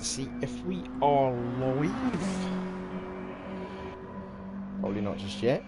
see if we are live. Probably not just yet.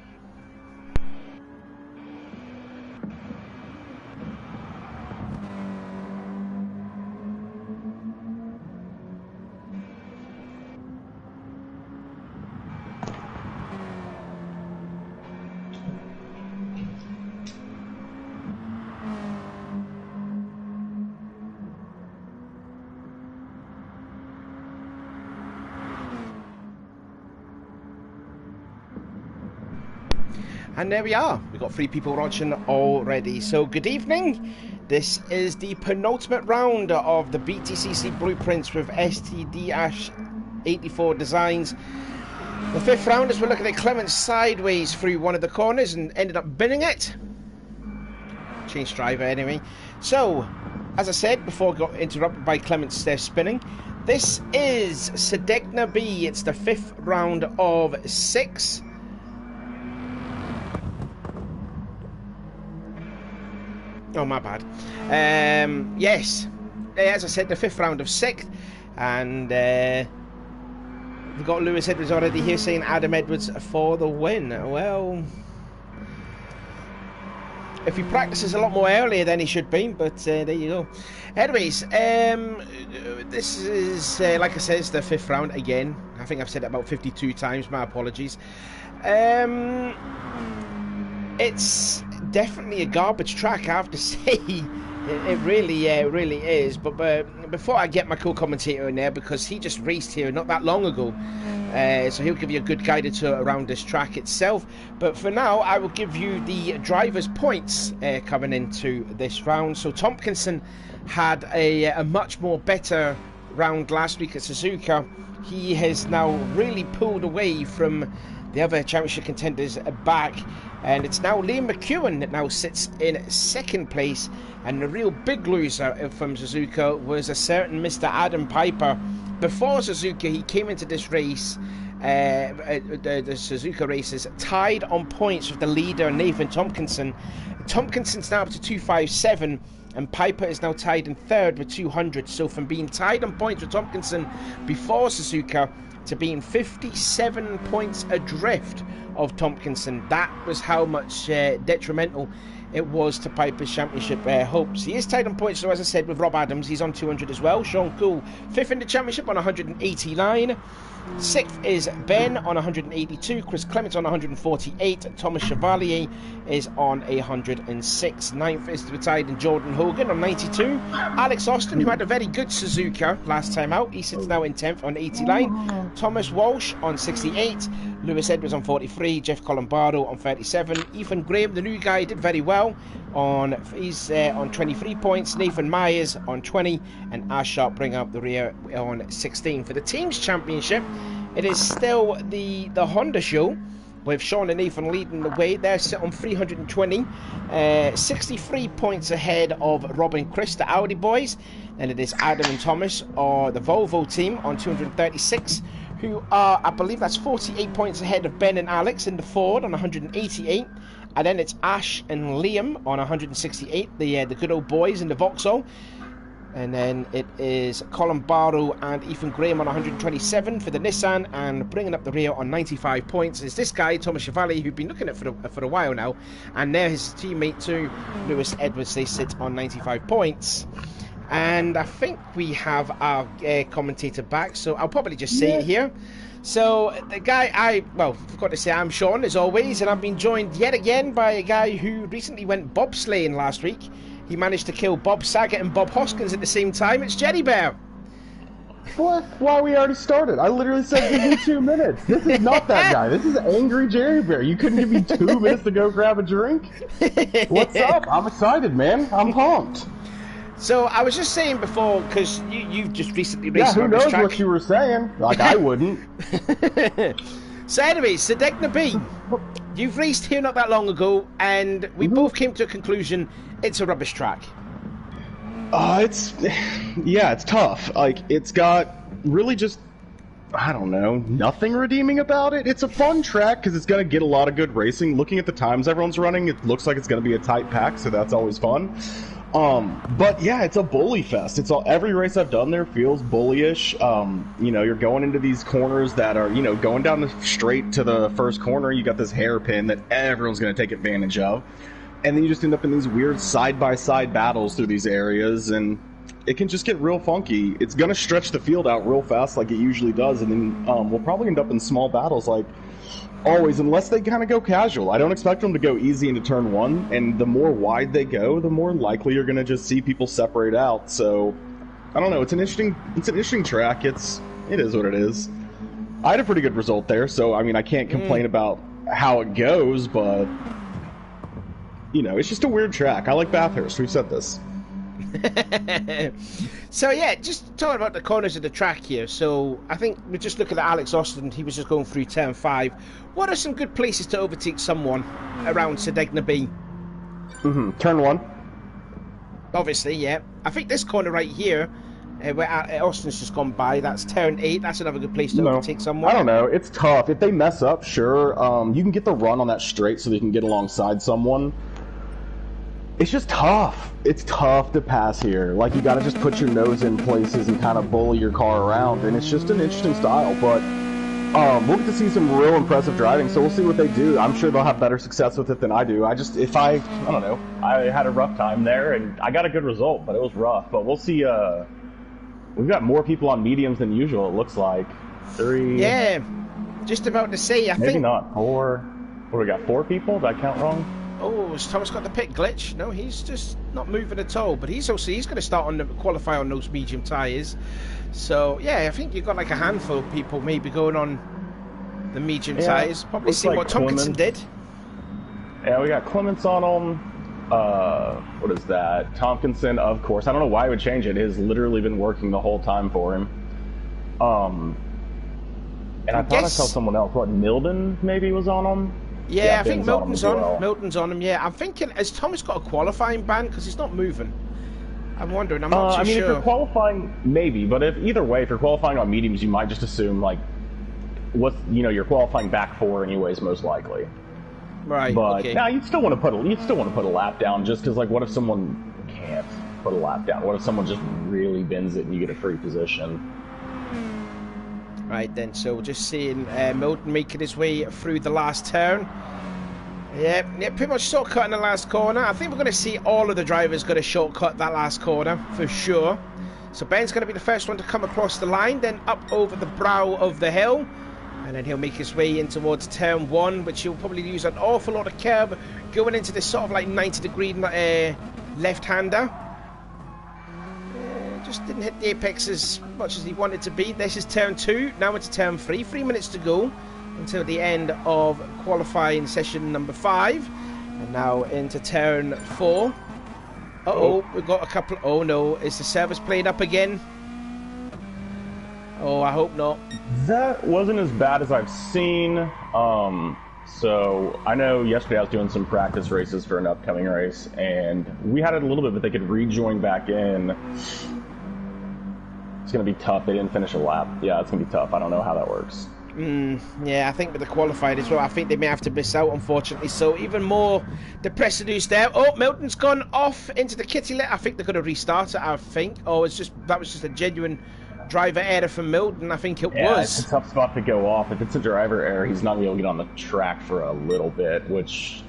And there we are. We've got 3 people watching already. So good evening. This is the penultimate round of the BTCC blueprints with STDash84 designs. The 5th round is we're looking at Clement sideways through one of the corners and ended up binning it. Change driver anyway. So, as I said before I got interrupted by Clement's spinning, this is Sardegna B. It's the 5th round of 6. Oh, my bad. Yes, as I said, the 5th round of 6th, and we've got Lewis Edwards already here saying Adam Edwards for the win. Well, if he practices a lot more earlier than he should be, but there you go. Anyways, this is, like I said, it's the 5th round again. I think I've said it about 52 times, my apologies. It's definitely a garbage track, I have to say. It really is. But before I get my co-commentator in there, because he just raced here not that long ago, so he'll give you a good guided tour around this track itself. But for now, I will give you the drivers' points coming into this round. So Tompkinson had a much more better round last week at Suzuka. He has now really pulled away from the other championship contenders back, and it's now Liam McEwen that now sits in 2nd place, and the real big loser from Suzuka was a certain Mr. Adam Piper. Before Suzuka, he came into this race, the Suzuka races, tied on points with the leader Nathan Tompkinson. Tompkinson's now up to 257, and Piper is now tied in 3rd with 200. So from being tied on points with Tompkinson before Suzuka to being 57 points adrift of Tompkinson, that was how much detrimental it was to Piper's championship hopes. He is tied on points, so as I said, with Rob Adams, he's on 200 as well. Sean Cool, 5th in the championship on 189. 6th is Ben on 182, Chris Clement on 148, Thomas Chevalier is on 106. 9th is retired in Jordan Hogan on 92. Alex Austin, who had a very good Suzuka last time out, he sits now in 10th on 89. Thomas Walsh on 68, Lewis Edwards on 43, Jeff Colombaro on 37. Ethan Graham, the new guy, did very well. He's on 23 points. Nathan Myers on 20, and Ash Sharp bring up the rear on 16. For the team's championship, it is still the Honda show, with Sean and Nathan leading the way. They're sit on 320, 63 points ahead of Rob and Chris, the Audi boys. And it is Adam and Thomas, or the Volvo team, on 236, who are, I believe that's 48 points ahead of Ben and Alex in the Ford on 188. And then it's Ash and Liam on 168, the good old boys in the Vauxhall. And then it is Colin Barrow and Ethan Graham on 127 for the Nissan, and bringing up the rear on 95 points is this guy, Thomas Chevalier, who've been looking at for a while now. And there his teammate too, Lewis Edwards, they sit on 95 points. And I think we have our commentator back, so I'll probably just say it here. So the guy I forgot to say, I'm Sean as always, and I've been joined yet again by a guy who recently went bobsleighing last week. He managed to kill Bob Saget and Bob Hoskins at the same time. It's Jerry Bear. What? Why we already started? I literally said give me 2 minutes. This is not that guy. This is Angry Jerry Bear. You couldn't give me 2 minutes to go grab a drink? What's up? I'm excited, man. I'm pumped. So I was just saying before, because you've just recently raced on this track. Yeah, who knows what you were saying? Like I wouldn't. So anyways, Sardegna B, you've raced here not that long ago, and we both came to a conclusion, it's a rubbish track. It's tough. Like, it's got really just, I don't know, nothing redeeming about it. It's a fun track because it's going to get a lot of good racing. Looking at the times everyone's running, it looks like it's going to be a tight pack, so that's always fun. But yeah, it's a bully fest. It's all every race I've done there feels bullyish. You know, you're going into these corners that are, you know, going down the straight to the first corner. You got this hairpin that everyone's going to take advantage of, and then you just end up in these weird side-by-side battles through these areas, and it can just get real funky. It's going to stretch the field out real fast, like it usually does, and then we'll probably end up in small battles, like always, unless they kind of go casual. I don't expect them to go easy into turn one, and the more wide they go, the more likely you're going to just see people separate out. So, I don't know. It's an interesting track. It is what it is. I had a pretty good result there, so I mean, I can't complain about how it goes, but you know, it's just a weird track. I like Bathurst. We've said this. So yeah, just talking about the corners of the track here. So I think we're just looking at Alex Austin. He was just going through turn 5. What are some good places to overtake someone around Sardegna B? Turn 1. Obviously, yeah. I think this corner right here, where Austin's just gone by, that's turn 8. That's another good place to overtake someone. I don't know. It's tough. If they mess up, sure. You can get the run on that straight so they can get alongside someone. It's just tough. It's tough to pass here. Like, you gotta just put your nose in places and kind of bully your car around, and it's just an interesting style. But we'll get to see some real impressive driving, so we'll see what they do. I'm sure they'll have better success with it than I do. I don't know. I had a rough time there, and I got a good result, but it was rough. But we'll see. We've got more people on mediums than usual, it looks like. 3... Yeah, just about to say, Maybe not. 4... What, we got 4 people? Did I count wrong? Oh, has Thomas got the pit glitch? No, he's just not moving at all. But he's going to start on qualify on those medium tyres. So yeah, I think you've got like a handful of people maybe going on the medium tyres. Probably see like what Tompkinson did. Yeah, we got Clements on them. What is that? Tompkinson, of course. I don't know why he would change it. It has literally been working the whole time for him. And I thought I saw someone else. What, Milden maybe was on them? Yeah, I think Milton's on. Milton's on him. Yeah, I'm thinking, has Thomas got a qualifying ban because he's not moving? I'm wondering. I'm not too sure. If you're qualifying, maybe. But if you're qualifying on mediums, you might just assume like, you're qualifying back 4 anyways, most likely. Right. But now you'd still want to put a lap down, just because like, what if someone can't put a lap down? What if someone just really bends it and you get a free position? Right then, so we're just seeing Milton making his way through the last turn. Yeah, pretty much shortcut in the last corner. I think we're going to see all of the drivers going to shortcut that last corner, for sure. So Ben's going to be the first one to come across the line, then up over the brow of the hill. And then he'll make his way in towards turn 1, which he'll probably use an awful lot of curb going into this sort of like 90-degree left-hander. Just didn't hit the apex as much as he wanted to be. This is turn 2, now into turn 3. 3 minutes to go until the end of qualifying session number 5. And now into turn 4. We've got a couple. Oh no, is the service played up again? Oh, I hope not. That wasn't as bad as I've seen. So I know yesterday I was doing some practice races for an upcoming race, and we had it a little bit, but they could rejoin back in. It's going to be tough. They didn't finish a lap. Yeah, it's going to be tough. I don't know how that works. Yeah, I think with the qualified as well, I think they may have to miss out, unfortunately. So even more depressed news there. Oh, Milton's gone off into the kitty litter. I think they're going to restart it, I think. Oh, that was just a genuine driver error from Milton. I think it was. Yeah, it's a tough spot to go off. If it's a driver error, he's not going to be able to get on the track for a little bit, which...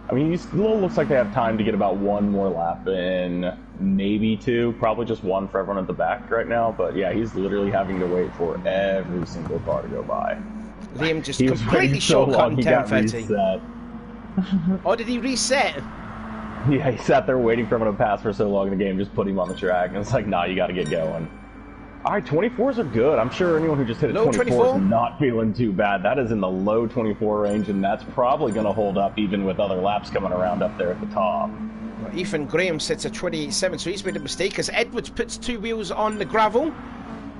I mean, it looks like they have time to get about 1 more lap in, maybe 2, probably just 1 for everyone at the back right now. But yeah, he's literally having to wait for every single car to go by. Liam just completely shortcut in turn 30. Oh, did he reset? Yeah, he sat there waiting for him to pass for so long in the game, just put him on the track, and it's like, nah, you got to get going. All right, 24s are good. I'm sure anyone who just hit a 24 is not feeling too bad. That is in the low 24 range, and that's probably going to hold up even with other laps coming around up there at the top. Well, Ethan Graham sets a 28.7, so he's made a mistake as Edwards puts 2 wheels on the gravel,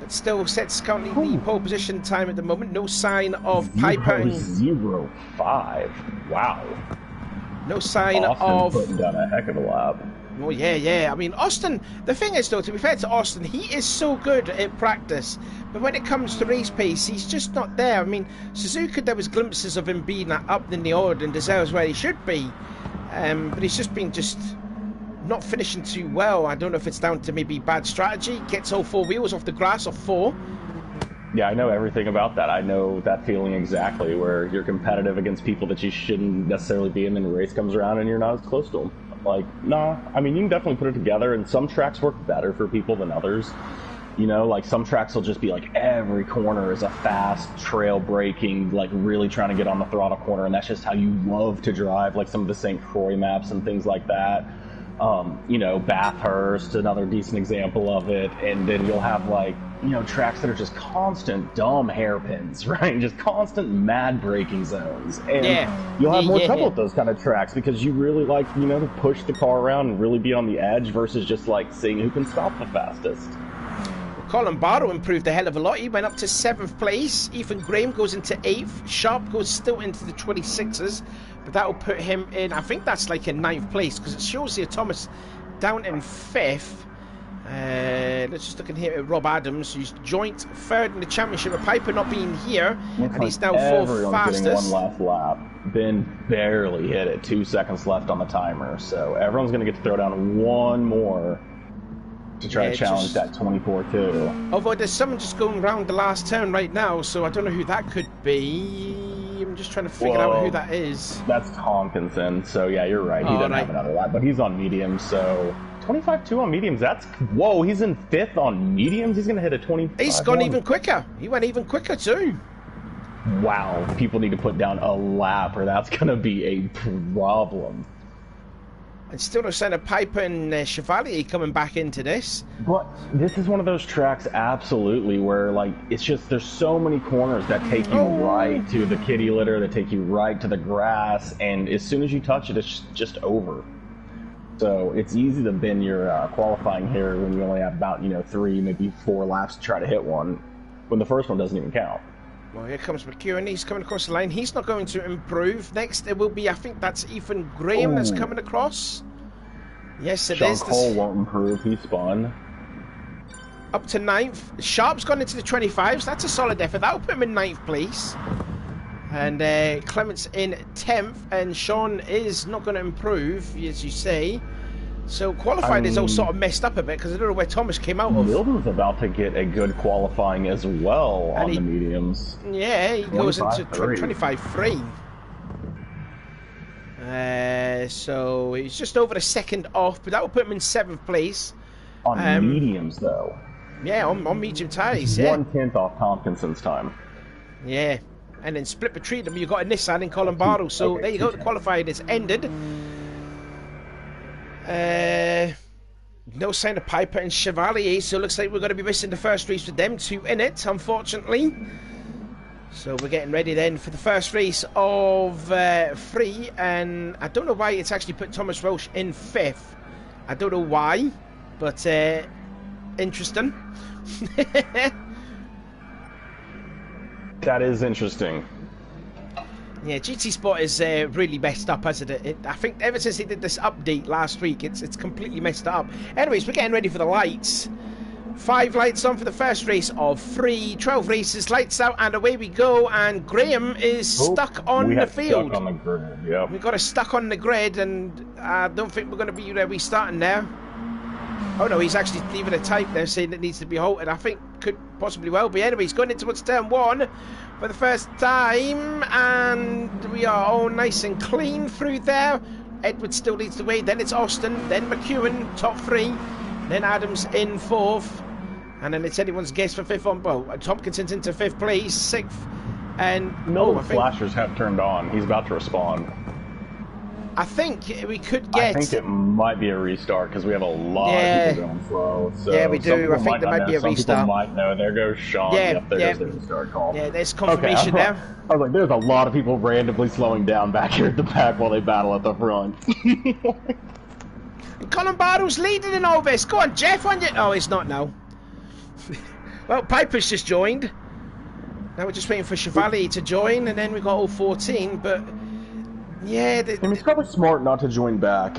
but still sets currently the pole position time at the moment. No sign of Piper. 0.05. Wow. No sign of putting down a heck of a lap. Oh, yeah. I mean, Austin, the thing is, though, to be fair to Austin, he is so good at practice. But when it comes to race pace, he's just not there. I mean, Suzuka, there was glimpses of him being up in the order and deserves where he should be. But he's just been not finishing too well. I don't know if it's down to maybe bad strategy. Gets all 4 wheels off the grass off 4. Yeah, I know everything about that. I know that feeling exactly, where you're competitive against people that you shouldn't necessarily be in, and the race comes around and you're not as close to them. Like, nah, I mean, you can definitely put it together, and some tracks work better for people than others. You know, like some tracks will just be like every corner is a fast trail braking, like really trying to get on the throttle corner, and that's just how you love to drive, like some of the St. Croix maps and things like that. You know, Bathurst, another decent example of it, and then you'll have like, you know, tracks that are just constant dumb hairpins, right? Just constant mad braking zones. And you'll have more trouble with those kind of tracks because you really like, you know, to push the car around and really be on the edge versus just like seeing who can stop the fastest. Colin Barrow improved a hell of a lot. He went up to 7th place. Ethan Graham goes into 8th. Sharp goes still into the 26ers, but that will put him in, I think that's like in 9th place, because it shows here Thomas down in 5th. Let's just look in here at Rob Adams, who's joint 3rd in the championship, with Piper not being here, and he's now 4th fastest. Getting one last lap. Ben barely hit it, 2 seconds left on the timer, so everyone's going to get to throw down one more to try to challenge that 24-2. Although there's someone just going around the last turn right now, so I don't know who that could be. I'm just trying to figure out who that is. That's Tomkinson, so yeah, you're right. He doesn't have another lap, but he's on mediums, so 25-2 on mediums, that's... Whoa, he's in 5th on mediums? He's going to hit a 25. He's gone even quicker. He went even quicker too. Wow, people need to put down a lap, or that's going to be a problem. And still no sign of Piper and Chevalier coming back into this. But this is one of those tracks, absolutely, where like it's just there's so many corners that take you right to the kitty litter, that take you right to the grass, and as soon as you touch it, it's just over. So it's easy to bend your qualifying here when you only have about 3, maybe 4 laps to try to hit one, when the first one doesn't even count. Well, here comes McEwen. He's coming across the line. He's not going to improve. Next, it will be, I think that's Ethan Graham that's coming across. Yes, it is. Sean Cole won't improve. He spun. Up to 9th. Sharp's gone into the 25s. That's a solid effort. That'll put him in 9th place. And Clement's in 10th. And Sean is not going to improve, as you say. So qualifying is all sort of messed up a bit because I don't know where Thomas came out of. Milton's about to get a good qualifying as well on the mediums. Yeah, he goes into 25-3. So he's just over a second off, but that will put him in 7th place. On mediums, though. Yeah, on medium tyres, yeah. 1/10 off Tompkinson's time. Yeah, and then split between them, you've got a Nissan in Colin Barrow. So there you go, the qualifying is ended. No sign of Piper and Chevalier, so it looks like we're going to be missing the first race with them two in it, unfortunately. So we're getting ready then for the first race of 3, and I don't know why it's actually put Thomas Roche in 5th. I don't know why, but interesting. That is interesting. Yeah, GT Sport is really messed up, hasn't it? I think ever since they did this update last week, it's completely messed up. Anyways, we're getting ready for the lights. 5 lights on for the first race of 3. 12 races, lights out, and away we go. And Graham is stuck on the field. Stuck on the grid, yep. We got us stuck on the grid, and I don't think we're going to be restarting now. Oh no, he's actually leaving a type there saying it needs to be halted. I think could possibly well be. Anyways, going into what's turn 1 for the first time, and we are all nice and clean through there. Edward still leads the way, then it's Austin, then McEwen, top 3, then Adams in 4th, and then it's anyone's guess for 5th on, well, Tompkinson's into 5th place, 6th, and no, flashers have turned on. He's about to respond. I think we could get... I think it might be a restart because we have a lot of people going slow. So yeah, we do. I think there might be a restart. Some people might know. There goes Sean. Yeah, there's the restart call. Yeah, there's confirmation there. I was like, there's a lot of people randomly slowing down back here at the back while they battle at the front. Colin Barrow's leading in all this. Go on, Jeff, on you. Oh, he's not now. Well, Piper's just joined. Now we're just waiting for Chevalier to join, and then we've got all 14, but... Yeah, I mean, it's probably smart not to join back,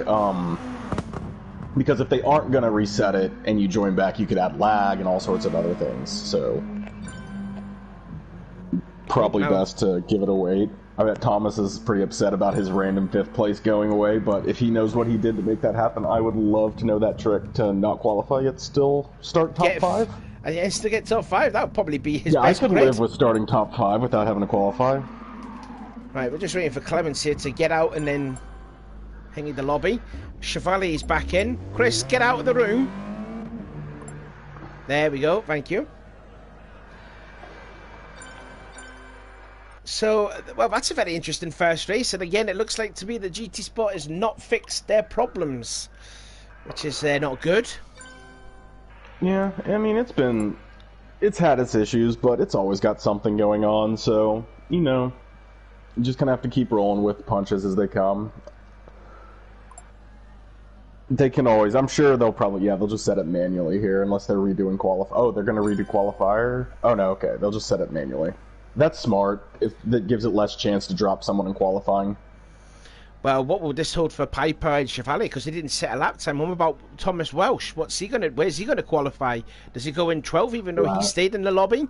because if they aren't going to reset it and you join back, you could add lag and all sorts of other things, so probably best to give it a wait. I bet Thomas is pretty upset about his random 5th place going away, but if he knows what he did to make that happen, I would love to know that trick to not qualify yet still start top 5. And still get top 5, that would probably be his yeah, best I could grade. live with starting top 5 without having to qualify. Right, we're just waiting for Clemens here to get out and then hang in the lobby. Chevalier's back in. Chris, get out of the room. There we go, thank you. So, well, that's a very interesting first race, and again, it looks like to me that GT Sport has not fixed their problems, which is not good. Yeah, I mean, it's had its issues, but it's always got something going on, so, you know, you just kind of have to keep rolling with punches as they come. They can always, I'm sure they'll probably, they'll just set it manually here, unless they're redoing oh, they're going to redo qualifier? Oh, no, okay, they'll just set it manually. That's smart. That gives it less chance to drop someone in qualifying. Well, what will this hold for Piper and Chevalier? Because they didn't set a lap time. What about Thomas Welsh? Where's he gonna qualify? Does he go in 12 even though he stayed in the lobby?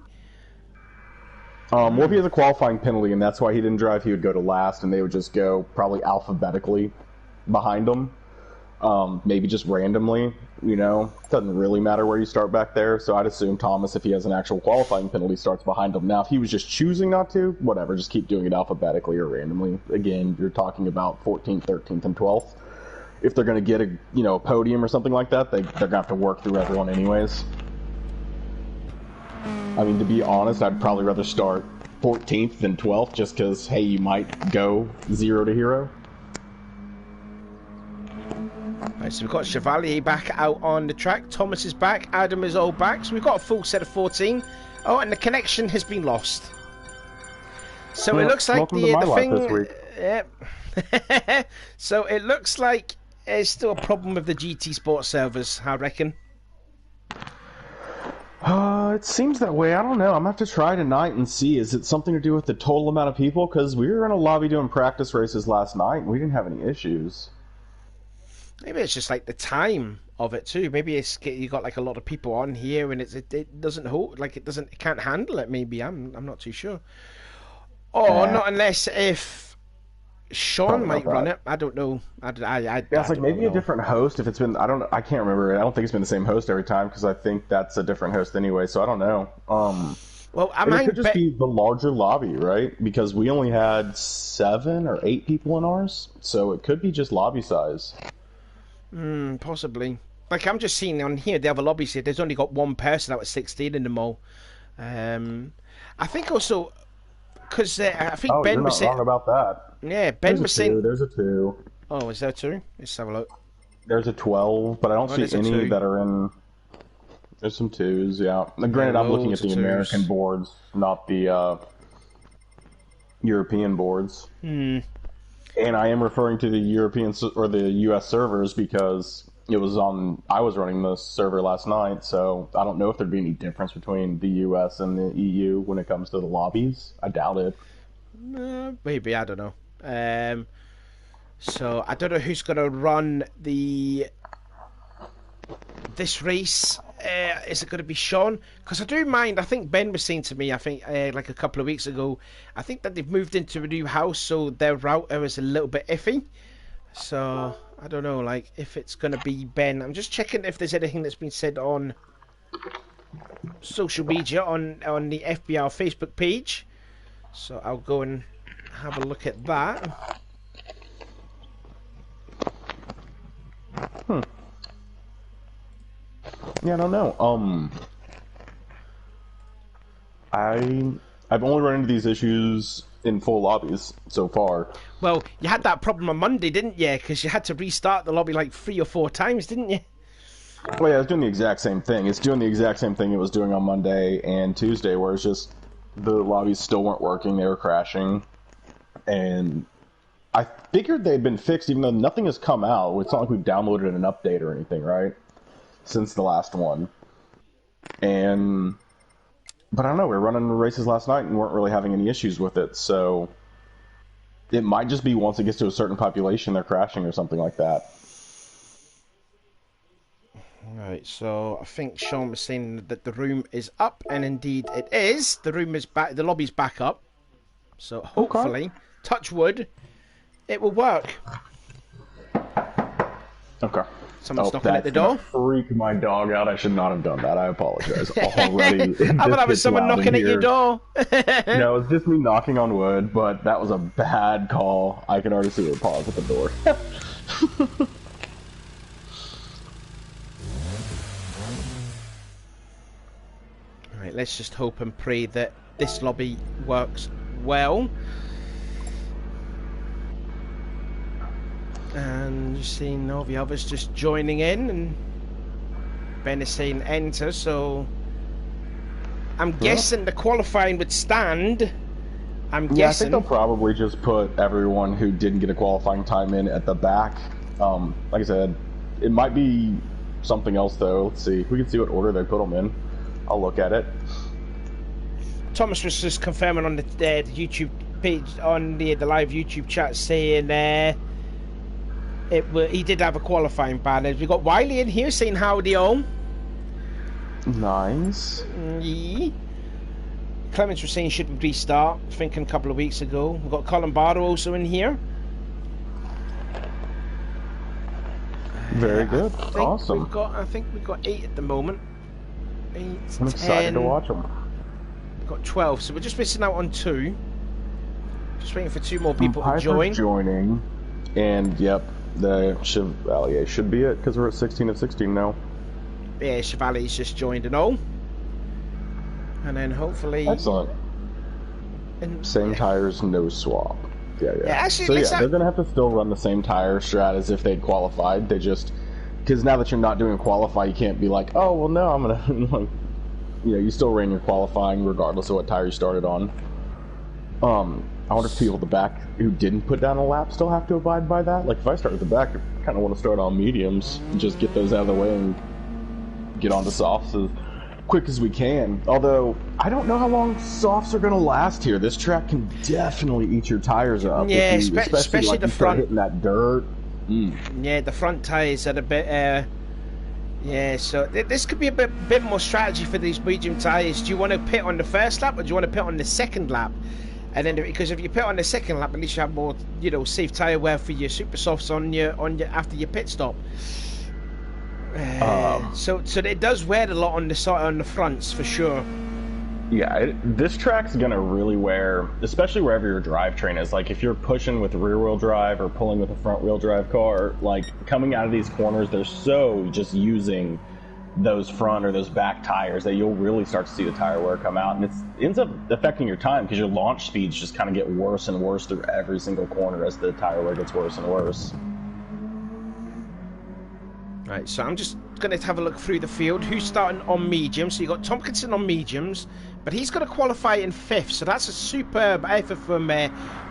Well, if he has a qualifying penalty and that's why he didn't drive, he would go to last, and they would just go probably alphabetically behind him. Maybe just randomly, you know, doesn't really matter where you start back there, so I'd assume Thomas, if he has an actual qualifying penalty, starts behind him. Now, if he was just choosing not to, whatever, just keep doing it alphabetically or randomly. Again, you're talking about 14th, 13th, and 12th. If they're going to get a podium or something like that, they're going to have to work through everyone anyways. I mean, to be honest, I'd probably rather start 14th than 12th, just because, hey, you might go 0 to hero. Right, so we've got Chevalier back out on the track. Thomas is back. Adam is all back. So we've got a full set of 14. Oh, and the connection has been lost. So it looks like the thing. Yeah. So it looks like there's still a problem with the GT Sport servers, I reckon. It seems that way. I don't know. I'm going to have to try tonight and see. Is it something to do with the total amount of people? Because we were in a lobby doing practice races last night, and we didn't have any issues. Maybe it's just like the time of it too. Maybe it's you got like a lot of people on here, and it doesn't hold, like it can't handle it. Maybe I'm not too sure. Or not unless if Sean might run it. I don't know. It's like maybe a different host. If it's been, I can't remember. I don't think it's been the same host every time, because I think that's a different host anyway. So I don't know. Well, it could just be the larger lobby, right? Because we only had 7 or 8 people in ours, so it could be just lobby size. Possibly. Like I'm just seeing on here, the other lobbies here, there's only got one person out of 16 in them all. I think also because I think Ben was saying. Wrong about that. Yeah, Ben was saying. There's a 2. Oh, is there 2? Let's have a look. There's a 12, but I don't see any that are in. There's some 2s, yeah. Now, granted, I'm looking at the American boards, not the European boards. And I am referring to the European or the U.S. servers because it was I was running the server last night, so I don't know if there'd be any difference between the U.S. and the EU when it comes to the lobbies. I doubt it. Maybe, I don't know. So I don't know who's going to run this race. Is it going to be Sean? Because I do mind, I think Ben was saying to me, I think like a couple of weeks ago, I think that they've moved into a new house, so their router is a little bit iffy. So I don't know, like if it's going to be Ben. I'm just checking if there's anything that's been said on social media, on the FBR Facebook page. So I'll go and have a look at that. Yeah, I don't know. I've only run into these issues in full lobbies so far. Well, you had that problem on Monday, didn't you? Because you had to restart the lobby like 3 or 4 times, didn't you? Well, yeah, it's doing the exact same thing. It's doing the exact same thing it was doing on Monday and Tuesday, where it's just the lobbies still weren't working. They were crashing. And I figured they'd been fixed, even though nothing has come out. It's not like we've downloaded an update or anything, right? Since the last one. But I don't know, we were running races last night and weren't really having any issues with it, so it might just be once it gets to a certain population they're crashing or something like that. Right, so I think Sean was saying that the room is up, and indeed it is. The room is back, the lobby's back up. So hopefully touch wood, it will work. Okay. Someone's knocking at the door. Freak my dog out. I should not have done that. I apologize. Already. How about that was someone knocking at your door? No, it's just me knocking on wood, but that was a bad call. I can already see her paws at the door. Alright, let's just hope and pray that this lobby works well. And just seeing all the others just joining in, and Ben is saying enter, so I'm guessing the qualifying would stand. I'm guessing. I think they'll probably just put everyone who didn't get a qualifying time in at the back. Like I said, it might be something else though. Let's see. We can see what order they put them in. I'll look at it. Thomas was just confirming on the YouTube page, on the live YouTube chat, saying he did have a qualifying banner. We got Wiley in here saying howdy all. Nice. Yeah. Clements was saying should we restart, thinking a couple of weeks ago. We've got Colin Barrow also in here. Very good. Awesome. I think we've got 8 at the moment. 8, I'm excited to watch them. We've got 12, so we're just missing out on 2. Just waiting for 2 more people to join. Joining, and yep, the Chevalier should be it because we're at 16 of 16 now. Yeah, Chevalier's just joined and all. And then hopefully... Excellent. Same tires, no swap. Yeah. Actually, so they're going to have to still run the same tire strat as if they'd qualified. They just... Because now that you're not doing qualify, you can't be like, oh, well, no, I'm going to... like, you still ran your qualifying regardless of what tire you started on. I wonder if people at the back who didn't put down a lap still have to abide by that. Like, if I start at the back, I kind of want to start on mediums and just get those out of the way and get onto softs as quick as we can. Although, I don't know how long softs are going to last here. This track can definitely eat your tires up. Yeah, especially like the you front. start hitting that dirt. Yeah, the front tires are a bit... yeah, so this could be a bit more strategy for these medium tires. Do you want to pit on the first lap, or do you want to pit on the second lap? And then, because if you pit on the second lap, at least you have more, safe tire wear for your super softs on your after your pit stop. So it does wear a lot on the side, on the fronts for sure. Yeah, this track's gonna really wear, especially wherever your drivetrain is. Like if you're pushing with rear-wheel drive or pulling with a front-wheel drive car, like coming out of these corners, they're so just using those front or those back tires that you'll really start to see the tire wear come out, and it ends up affecting your time because your launch speeds just kind of get worse and worse through every single corner as the tire wear gets worse and worse. Right, so I'm just going to have a look through the field. Who's starting on medium? So you got Tompkinson on mediums, but he's going to qualify in 5th, so that's a superb effort from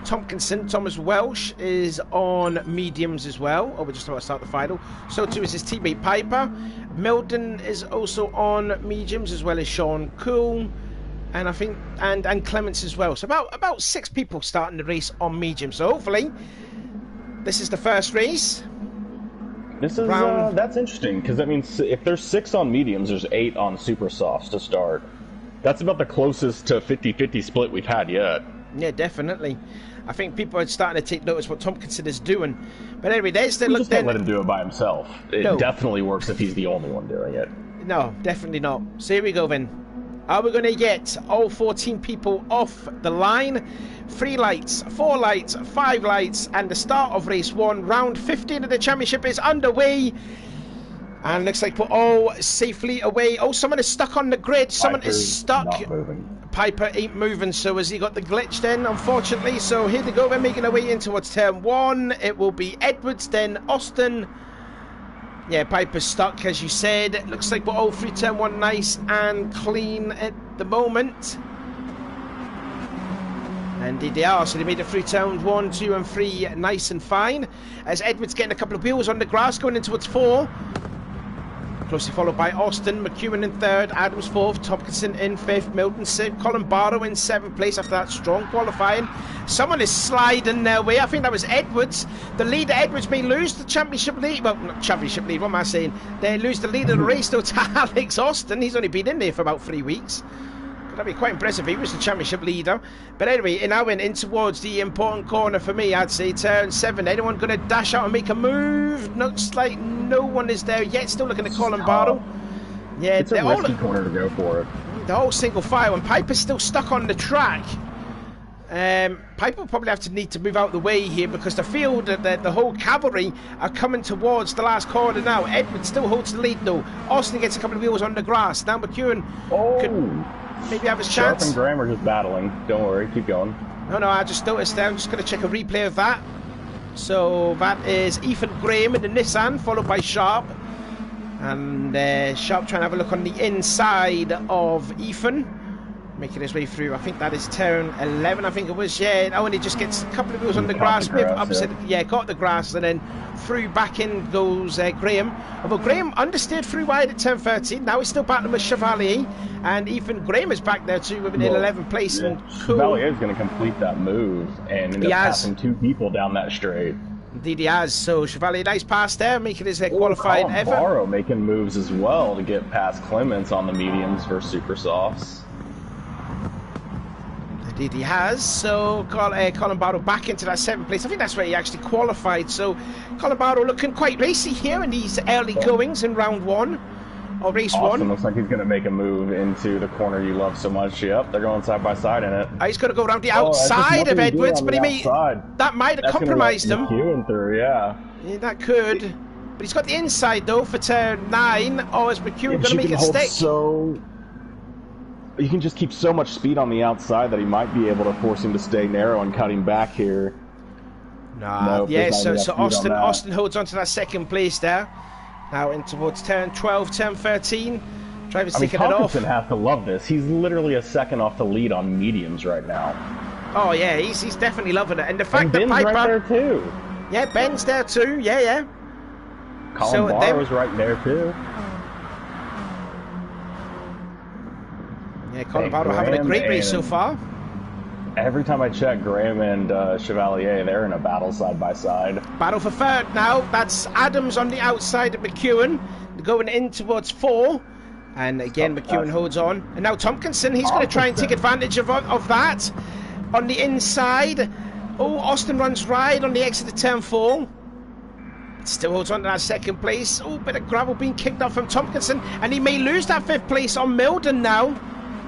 Tompkinson. Thomas Welsh is on mediums as well. Oh, we're just about to start the final. So too is his teammate Piper. Milden is also on mediums, as well as Sean Cool, and I think and Clements as well. So about 6 people starting the race on medium. So hopefully this is the first race. This is that's interesting, because that means if there's 6 on mediums, there's 8 on super softs to start. That's about the closest to 50-50 split we've had yet. Yeah, definitely. I think people are starting to take notice what Tompkinson is doing. But anyway, there's the look. Just don't let him do it by himself. It definitely works if he's the only one doing it. No, definitely not. So here we go then. Are we going to get all 14 people off the line? 3 lights, 4 lights, 5 lights, and the start of race 1. Round 15 of the championship is underway. And looks like we're all safely away. Oh, someone is stuck on the grid. Someone is stuck. Not moving. Piper ain't moving, so has he got the glitch then, unfortunately. So here they go, we're making our way in towards turn 1. It will be Edwards, then Austin. Yeah, Piper's stuck, as you said. It looks like we're all through turn 1 nice and clean at the moment. And indeed they are, so they made it through turns 1, 2 and 3 nice and fine. As Edwards getting a couple of wheels on the grass, going in towards 4. Closely followed by Austin, McEwen in 3rd, Adams 4th, Tompkinson in 5th, Milton 6th, Colin Barrow in 7th place after that strong qualifying. Someone is sliding their way. I think that was Edwards. The leader, Edwards, may lose the championship lead. Well, not championship lead, what am I saying? They lose the lead of the race though to Alex Austin. He's only been in there for about 3 weeks. That'd be quite impressive. He was the championship leader. But anyway, it now went in towards the important corner for me, I'd say. Turn 7. Anyone going to dash out and make a move? Looks like no one is there yet. Still looking at Colin Barlow. Yeah, it's a risky corner to go for it. The whole single file, and Piper's still stuck on the track. Piper will probably need to move out the way here because the field, the whole cavalry are coming towards the last corner now. Edward still holds the lead though. Austin gets a couple of wheels on the grass. Now McEwen could maybe have his chance. Sharp and Graham are just battling. Don't worry, keep going. No, I just noticed there. I'm just going to check a replay of that. So that is Ethan Graham in the Nissan, followed by Sharp. And Sharp trying to have a look on the inside of Ethan. Making his way through. I think that is turn 11. I think it was. Yeah. Oh, and he just gets a couple of wheels on the grass. Caught the grass, and then through back in goes Graham. Although Graham understeered through wide at turn 13. Now he's still battling with Chevalier, and Ethan Graham is back there too with an 11th place. Yeah. And Chevalier is going to complete that move and end up passing 2 people down that straight. Indeed he has. So Chevalier, nice pass there, making his qualified effort. Barrow making moves as well to get past Clements on the mediums for super softs. Indeed he has. So Colin Barrow back into that 7th place. I think that's where he actually qualified. So Colin Barrow looking quite racy here in these early goings in round 1 or race Austin 1. Looks like he's going to make a move into the corner you love so much. Yep, they're going side by side in it. He's going to go around the outside of Edwards, but that might have compromised him. Through, yeah, that could. But he's got the inside though for turn 9. Or is McEwen going to make it stick? So you can just keep so much speed on the outside that he might be able to force him to stay narrow and cut him back here. So Austin holds on to that 2nd place there. Now in towards turn 12, turn 13. Driver's taking it off. Tomkinson has to love this. He's literally a second off the lead on mediums right now. Oh yeah, he's definitely loving it. And the fact that Ben's Piper right there too. Yeah, Ben's there too. Yeah. Colin Barrow's right there too. Yeah, Colin Barrow having a great race so far. Every time I check, Graham and Chevalier, they're in a battle side by side. Battle for 3rd now. That's Adams on the outside of McEwen. Going in towards 4. And again, McEwen holds on. And now Tomkinson, he's going to try and take advantage of that. On the inside. Oh, Austin runs right on the exit of turn 4. Still holds on to that 2nd place. Oh, bit of gravel being kicked off from Tomkinson. And he may lose that 5th place on Milden now.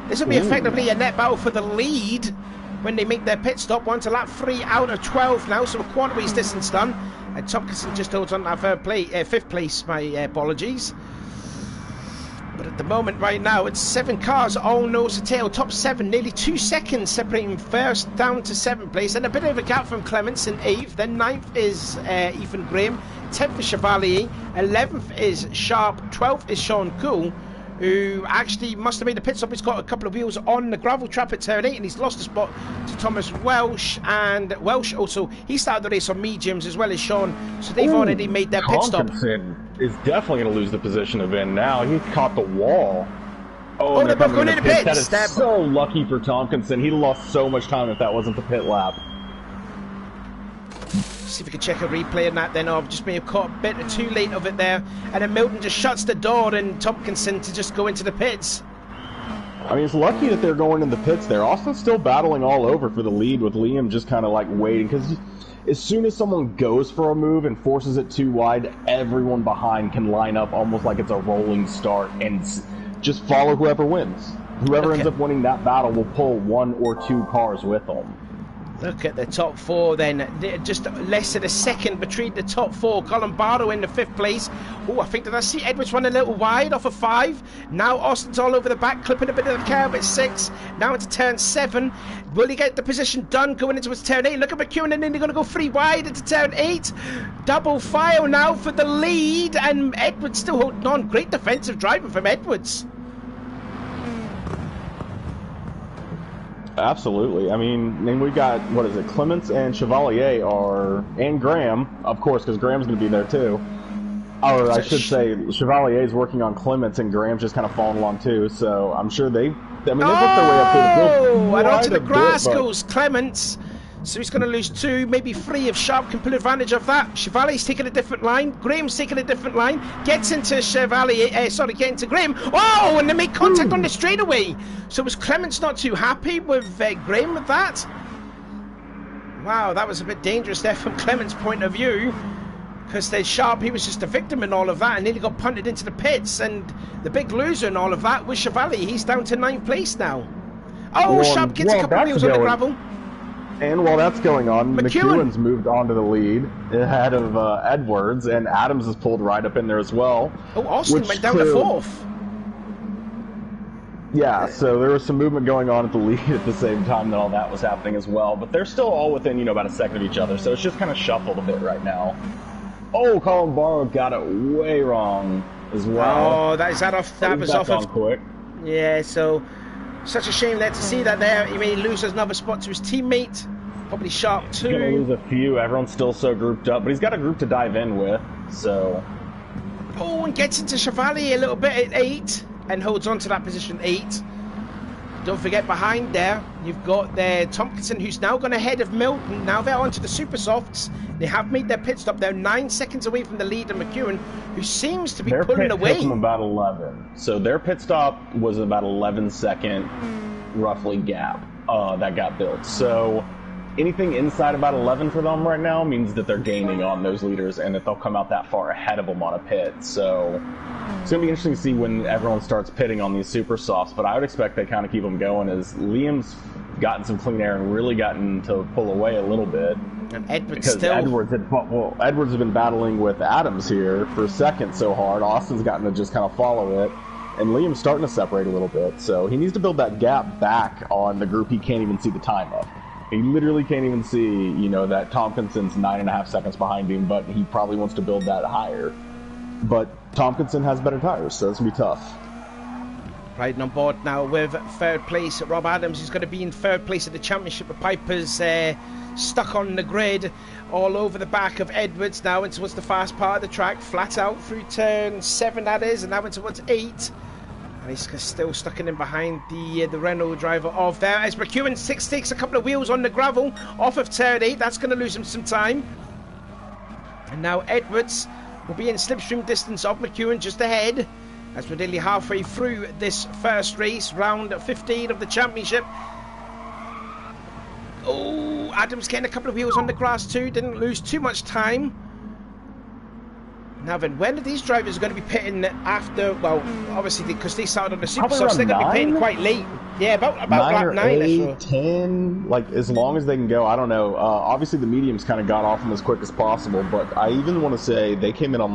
This will be effectively a net battle for the lead when they make their pit stop. One to lap 3 out of 12 now, so a quarter ways distance done. And Tomkinson just holds on to that 5th place, my apologies. But at the moment, right now, it's 7 cars all nose to tail. Top 7, nearly 2 seconds separating 1st down to 7th place. And a bit of a gap from Clements in 8th. Then 9th is Ethan Graham. 10th is Chevalier. 11th is Sharp. 12th is Sean Cool, who actually must have made a pit stop. He's got a couple of wheels on the gravel trap at turn 8, and he's lost a spot to Thomas Welsh. And Welsh also, he started the race on mediums as well as Sean, so they've already made their pit stop. Tomkinson is definitely going to lose the position of in now. He caught the wall. They're both going into pits. That is so lucky for Tomkinson. He lost so much time if that wasn't the pit lap. See if we can check a replay on that then. I've just may have caught a bit too late of it there. And then Milton just shuts the door and Tomkinson to just go into the pits. I mean, it's lucky that they're going in the pits there. Austin's still battling all over for the lead with Liam just kind of like waiting. Because as soon as someone goes for a move and forces it too wide, everyone behind can line up almost like it's a rolling start and just follow whoever wins. Whoever ends up winning that battle will pull 1 or 2 cars with them. Look at the top 4 then, just less than a second between the top 4. Colin Barrow in the 5th place. Oh, I think did I see Edwards run a little wide off of 5. Now Austin's all over the back, clipping a bit of the curb at 6. Now into turn 7. Will he get the position done going into his turn 8? Look at McEwen, and then they're going to go 3 wide into turn 8. Double file now for the lead, and Edwards still holding on. Great defensive driving from Edwards. Absolutely. I mean, we got, what is it, Clements and Chevalier and Graham, of course, because Graham's going to be there too. Or I should say, Chevalier's working on Clements and Graham's just kind of following along too, so I'm sure they worked their way up to the field. And onto the grass goes Clements. So he's going to lose 2, maybe 3 if Sharp can pull advantage of that. Chevalier's taking a different line. Graham's taking a different line. Gets into Chevalier, get into Graham. Oh, and they make contact on the straightaway. So was Clements not too happy with Graham with that? Wow, that was a bit dangerous there from Clements' point of view. Because there's Sharp, he was just a victim in all of that and nearly got punted into the pits. And the big loser in all of that was Chevalier. He's down to 9th place now. Oh, Sharp gets a couple of wheels on the gravel. And while that's going on, McEwen's moved on to the lead ahead of Edwards, and Adams has pulled right up in there as well. Oh, Austin went down to 4th. Yeah, so there was some movement going on at the lead at the same time that all that was happening as well. But they're still all within, about a second of each other, so it's just kind of shuffled a bit right now. Oh, Colin Barrow got it way wrong as well. Oh, that was off of... quick. Yeah, so... Such a shame there to see that there. He may lose another spot to his teammate. Probably Sharp too. He's going to lose a few. Everyone's still so grouped up, but he's got a group to dive in with, so... Oh, and gets into Chevalier a little bit at 8 and holds on to that position 8. Don't forget behind there, you've got there Tompkinson, who's now gone ahead of Milton. Now they're onto the Super Softs. They have made their pit stop. They're 9 seconds away from the lead of McEwen, who seems to be pulling away. Their pit took them about 11. So their pit stop was about 11-second, roughly, gap that got built. So anything inside about 11 for them right now means that they're gaining on those leaders and that they'll come out that far ahead of them on a pit. So it's going to be interesting to see when everyone starts pitting on these super softs, but I would expect they kind of keep them going as Liam's gotten some clean air and really gotten to pull away a little bit. And Edwards because still... Edwards has been battling with Adams here for second so hard. Austin's gotten to just kind of follow it, and Liam's starting to separate a little bit. So he needs to build that gap back on the group he can't even see the time of. He literally can't even see, that Tompkinson's 9.5 seconds behind him, but he probably wants to build that higher. But Tompkinson has better tires, so it's going to be tough. Riding on board now with 3rd place. Rob Adams is going to be in 3rd place at the championship. Of Piper's stuck on the grid all over the back of Edwards now into what's the fast part of the track. Flat out through turn 7, that is, and now into what's 8. And he's still stuck in behind the Renault driver of there. As McEwen takes a couple of wheels on the gravel off of turn 8. That's going to lose him some time. And now Edwards will be in slipstream distance of McEwen just ahead. As we're nearly halfway through this first race, round 15 of the championship. Oh, Adams getting a couple of wheels on the grass too, didn't lose too much time. Now then, when are these drivers going to be pitting after, well, obviously because they started on the Super Soft, they're going to be pitting quite late. Yeah, about 9 or 8, 10, like as long as they can go, I don't know. Obviously the mediums kind of got off them as quick as possible, but I even want to say they came in on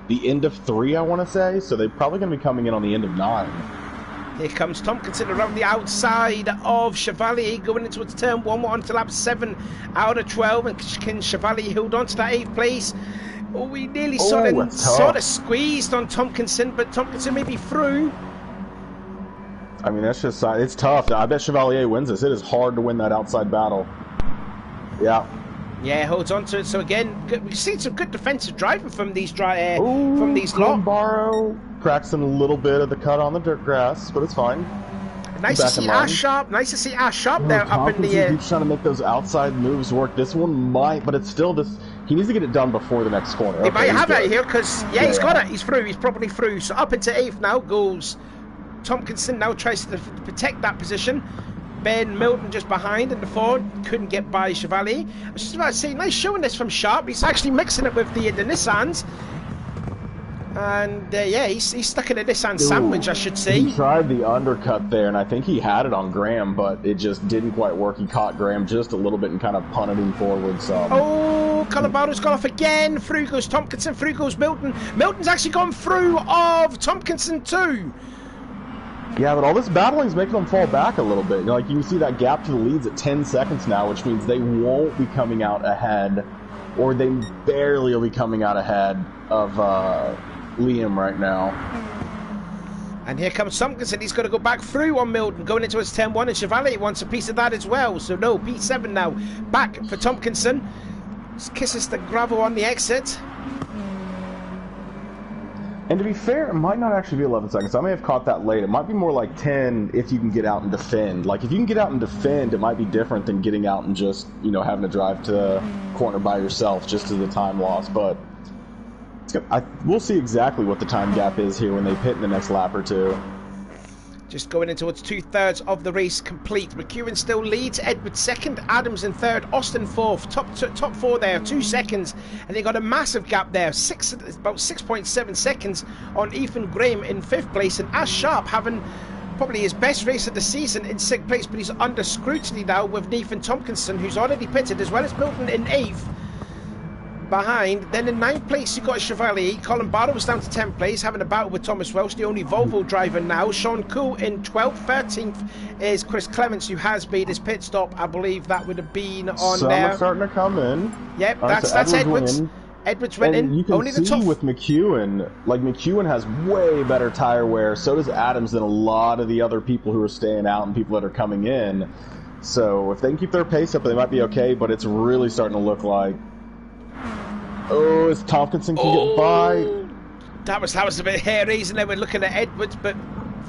the end of 3, I want to say, so they're probably going to be coming in on the end of 9. Here comes Tompkinson around the outside of Chevalier, going into turn 1, on to lap 7 out of 12, and can Chevalier hold on to that 8th place? Oh, we nearly sort of squeezed on Tompkinson, but Tompkinson may be through. I mean, that's just, it's tough. I bet Chevalier wins this. It is hard to win that outside battle. Yeah. Yeah, holds on to it. So again, we've seen some good defensive driving from these lot. Barrow cracks in a little bit of the cut on the dirt grass, but it's fine. Nice to see Ash Sharp. Nice to see Ash Sharp there up in the air. Keeps trying to make those outside moves work. This one might, but it's still just. He needs to get it done before the next corner. He might have it here because he's got it. He's through. He's probably through. So up into 8th now goes Tompkinson. Now tries to protect that position. Ben Milton just behind in the Ford, couldn't get by Chevalier. I was just about to say, nice showing this from Sharp. He's actually mixing it with the Nissans. And yeah, he's stuck in a Nissan sandwich, I should say. He tried the undercut there, and I think he had it on Graham, but it just didn't quite work. He caught Graham just a little bit and kind of punted him forward some. Oh, Colabaro's gone off again. Through goes Tompkinson, through goes Milton. Milton's actually gone through of Tompkinson too. Yeah, but all this battling's making them fall back a little bit. Like, you can see that gap to the leads at 10 seconds now, which means they won't be coming out ahead, or they barely will be coming out ahead of Liam right now. And here comes Tompkinson. He's got to go back through on Milton, going into his 10-1, and Chevalier wants a piece of that as well. So no, P7 now. Back for Tompkinson. Just kisses the gravel on the exit. And to be fair, it might not actually be 11 seconds. I may have caught that late. It might be more like 10 if you can get out and defend. Like, if you can get out and defend, it might be different than getting out and just, you know, having to drive to the corner by yourself just to the time loss. But we'll see exactly what the time gap is here when they pit in the next lap or two. Just going in towards 2/3 of the race complete. McEwen still leads. Edwards second. Adams in third. Austin fourth. Top four there. 2 seconds. And they got a massive gap there. About 6.7 seconds on Ethan Graham in 5th place. And Ash Sharp having probably his best race of the season in 6th place. But he's under scrutiny now with Nathan Tompkinson, who's already pitted, as well as Milton in 8th. Behind. Then in 9th place you've got Chevalier. Colin Barrow's down to 10th place, having a battle with Thomas Welsh, the only Volvo driver now. Sean Cool in 12th. 13th is Chris Clements, who has made his pit stop. I believe that would have been on Some there. are starting to come in. Yep, that's Edwards. Edwards went in. You can only see the top with McEwen, like McEwen has way better tire wear. So does Adams than a lot of the other people who are staying out and people that are coming in. So if they can keep their pace up, they might be okay. But it's really starting to look like, oh, is Tompkinson can get by? That was a bit hair-raising. They were looking at Edwards, but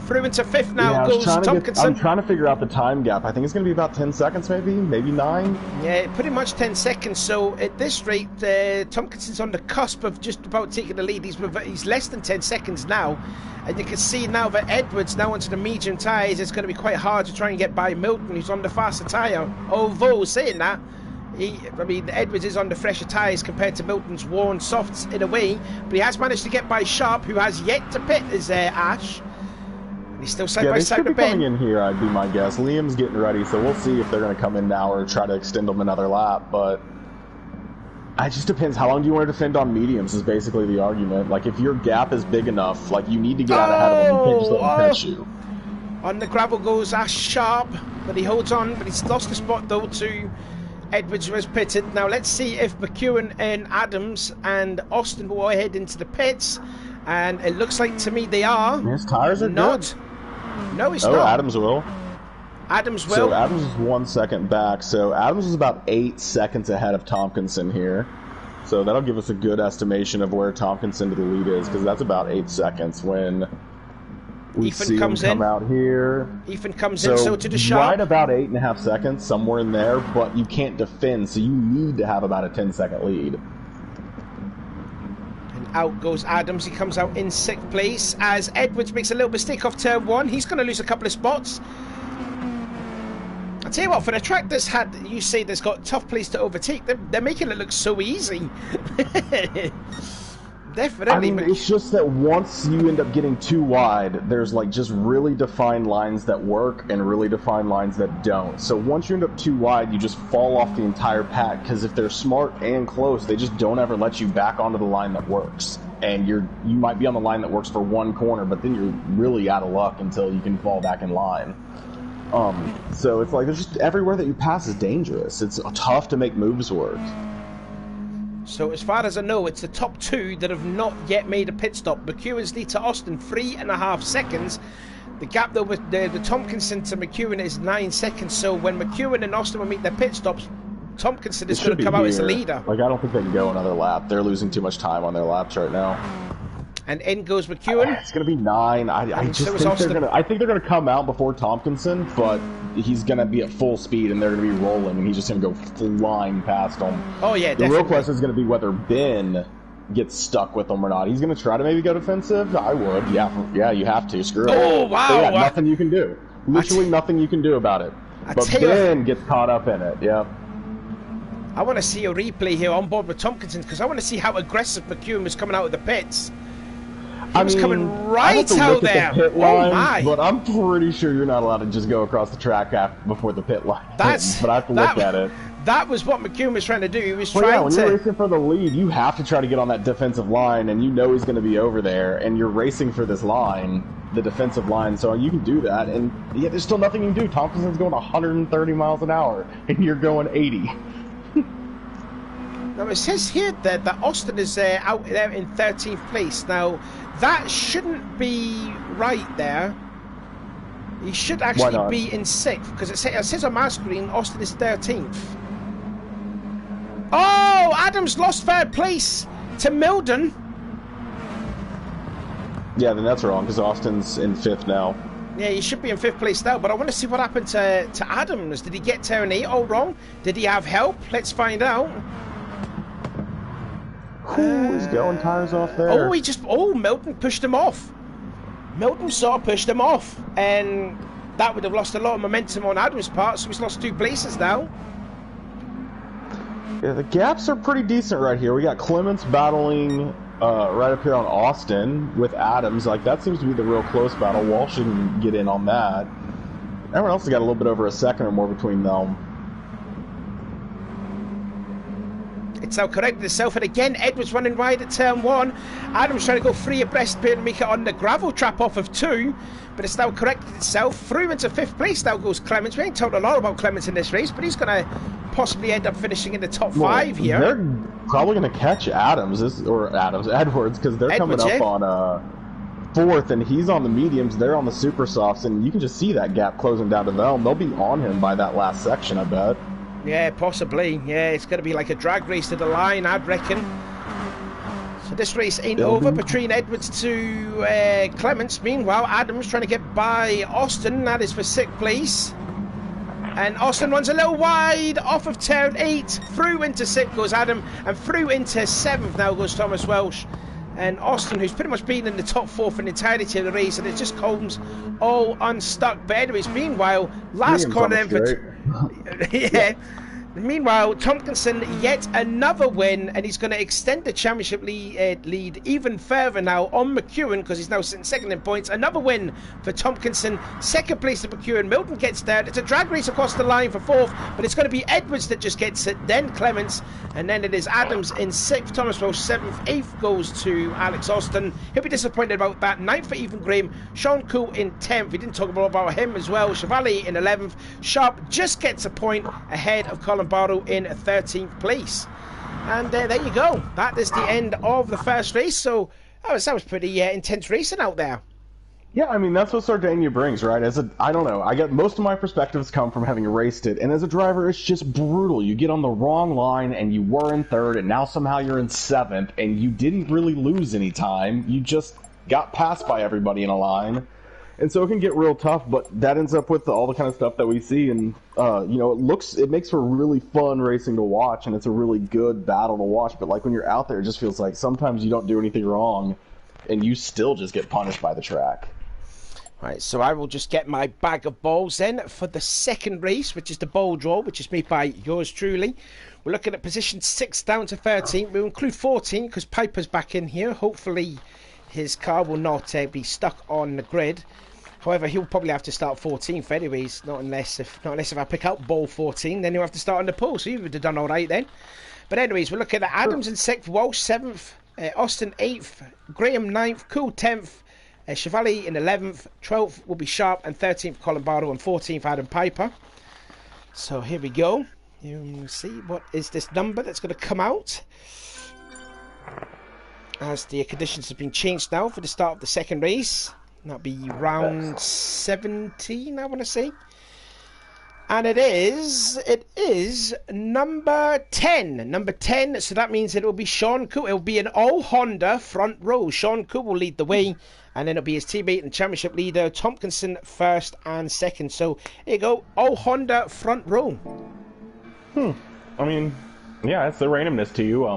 through into 5th now goes Tompkinson. I'm trying to figure out the time gap. I think it's going to be about 10 seconds, maybe 9. Yeah, pretty much 10 seconds. So at this rate, Tompkinson's on the cusp of just about taking the lead. He's less than 10 seconds now. And you can see now that Edwards now onto the medium tyres. It's going to be quite hard to try and get by Milton, who's on the faster tyre. Although, saying that, Edwards is on the fresher tyres compared to Milton's worn softs in a way, but he has managed to get by Sharp, who has yet to pit as Ash. And he's still side by side with Ben. Coming in here, I'd be my guess. Liam's getting ready, so we'll see if they're going to come in now or try to extend them another lap. But it just depends. How long do you want to defend on mediums is basically the argument. Like, if your gap is big enough, like, you need to get out ahead of them. You can't just let them catch you. On the gravel goes Ash Sharp, but he holds on, but he's lost the spot though to Edwards, who has pitted. Now let's see if McEwen and Adams and Austin will head into the pits, and it looks like to me they are. His tires are not good. No, he's not. Adams will. Adams will. So Adams is 1 second back. So Adams is about 8 seconds ahead of Tompkinson here. So that'll give us a good estimation of where Tompkinson to the lead is, because that's about 8 seconds when we see him come out here. Ethan comes in, so to the Sharp. Right about 8.5 seconds, somewhere in there, but you can't defend, so you need to have about a 10-second lead. And out goes Adams. He comes out in 6th place as Edwards makes a little mistake off turn 1. He's going to lose a couple of spots. I'll tell you what, for the track that's you say that's got a tough place to overtake, they're making it look so easy. Definitely. I mean, it's just that once you end up getting too wide, there's like just really defined lines that work and really defined lines that don't. So once you end up too wide, you just fall off the entire pack, because if they're smart and close, they just don't ever let you back onto the line that works. And you might be on the line that works for one corner, but then you're really out of luck until you can fall back in line. So it's like there's just everywhere that you pass is dangerous. It's tough to make moves work. So as far as I know, it's the top 2 that have not yet made a pit stop. McEwen's lead to Austin, 3.5 seconds. The gap though with the Tompkinson to McEwen is 9 seconds. So when McEwen and Austin will meet their pit stops, Tompkinson is going to come out as the leader. Like, I don't think they can go another lap. They're losing too much time on their laps right now. And in goes McEwen. It's going to be 9. I think they're going to come out before Tompkinson, but he's going to be at full speed and they're going to be rolling, and he's just going to go flying past them. Oh yeah, definitely. The real question is going to be whether Ben gets stuck with them or not. He's going to try to maybe go defensive. I would. Yeah, you have to. Screw it. Oh wow! So, yeah, nothing you can do. Literally nothing you can do about it. But Ben gets caught up in it. Yeah. I want to see a replay here on board with Tompkinson, because I want to see how aggressive McEwen was coming out of the pits. He was coming right out there. Oh my! But I'm pretty sure you're not allowed to just go across the track before the pit line. But I have to look at it. That was what McEwen was trying to do. He was when you're racing for the lead, you have to try to get on that defensive line, and you know he's going to be over there, and you're racing for this line, the defensive line, so you can do that, and yeah, there's still nothing you can do. Tompkinson's going 130 miles an hour, and you're going 80. Now it says here that Austin is out there in 13th place. Now that shouldn't be right there. He should actually be in 6th, because it says on my screen Austin is 13th. Oh, Adams lost 3rd place to Milden. Yeah, then that's wrong, because Austin's in 5th now. Yeah, he should be in 5th place now, but I want to see what happened to Adams. Did he get turn 8 all wrong? Did he have help? Let's find out. He's going tires off there. Milton pushed him off. Milton sort of pushed him off, and that would have lost a lot of momentum on Adams' part, so he's lost 2 places now. Yeah, the gaps are pretty decent right here. We got Clements battling right up here on Austin with Adams. Like, that seems to be the real close battle. Walsh can get in on that. Everyone else has got a little bit over a second or more between them. It's now corrected itself, and again Edwards running wide at turn 1. Adams trying to go free abreast and make it on the gravel trap off of 2, but it's now corrected itself. Through into 5th place now goes Clements. We ain't told a lot about Clements in this race, but he's going to possibly end up finishing in the top 5 here. They're probably going to catch Edwards, because they're coming up on 4th, and he's on the mediums, they're on the super softs, and you can just see that gap closing down to them. They'll be on him by that last section, I bet. Yeah, possibly. Yeah, it's going to be like a drag race to the line, I'd reckon. So this race ain't over between Edwards to Clements. Meanwhile, Adams trying to get by Austin. That is for 6th place. And Austin runs a little wide off of turn 8. Through into 6th goes Adam. And through into 7th now goes Thomas Welsh. And Austin, who's pretty much been in the top 4 for the entirety of the race. And it just comes all unstuck. But anyways, meanwhile, last corner then for... yeah. Meanwhile, Tompkinson, yet another win, and he's going to extend the championship lead even further now on McEwen, because he's now sitting 2nd in points. Another win for Tompkinson, 2nd place to McEwen. Milton gets third. It's a drag race across the line for 4th, but it's going to be Edwards that just gets it, then Clements, and then it is Adams in 6th, Thomas Welsh 7th, 8th goes to Alex Austin. He'll be disappointed about that. 9th for Ethan Graham, Sean Cool in 10th. We didn't talk about him as well. Chevalier in 11th. Sharp just gets a point ahead of Colin Barrow in 13th place. And there you go. That is the end of the first race. So that was pretty intense racing out there. Yeah, I mean, that's what Sardegna brings, right? I don't know, I get most of my perspectives come from having raced it, and as a driver, it's just brutal. You get on the wrong line, and you were in 3rd, and now somehow you're in 7th, and you didn't really lose any time. You just got passed by everybody in a line. And so it can get real tough, but that ends up with all the kind of stuff that we see, and it makes for really fun racing to watch, and it's a really good battle to watch. But like when you're out there, it just feels like sometimes you don't do anything wrong, and you still just get punished by the track. Right, so I will just get my bag of balls then for the second race, which is the ball draw, which is made by yours truly. We're looking at position 6 down to 13. We'll include 14 because Piper's back in here. Hopefully his car will not be stuck on the grid. However, he'll probably have to start 14th anyways, not unless if I pick out ball 14, then he'll have to start on the pole, so he would have done all right then. But anyways, we're looking at Adams in 6th, Walsh 7th, Austin 8th, Graham 9th, Cool 10th, Chevalier in 11th, 12th will be Sharp, and 13th Colin Barrow, and 14th Adam Piper. So here we go. You see what is this number that's going to come out as the conditions have been changed now for the start of the second race. That'll be round 17, I want to say. And it is number 10. Number 10, so that means it will be Sean Cool. It will be an all Honda front row. Sean Cool will lead the way, and then it'll be his teammate and championship leader, Tompkinson, 1st and 2nd. So here you go, all Honda front row. I mean, yeah, it's the randomness to you.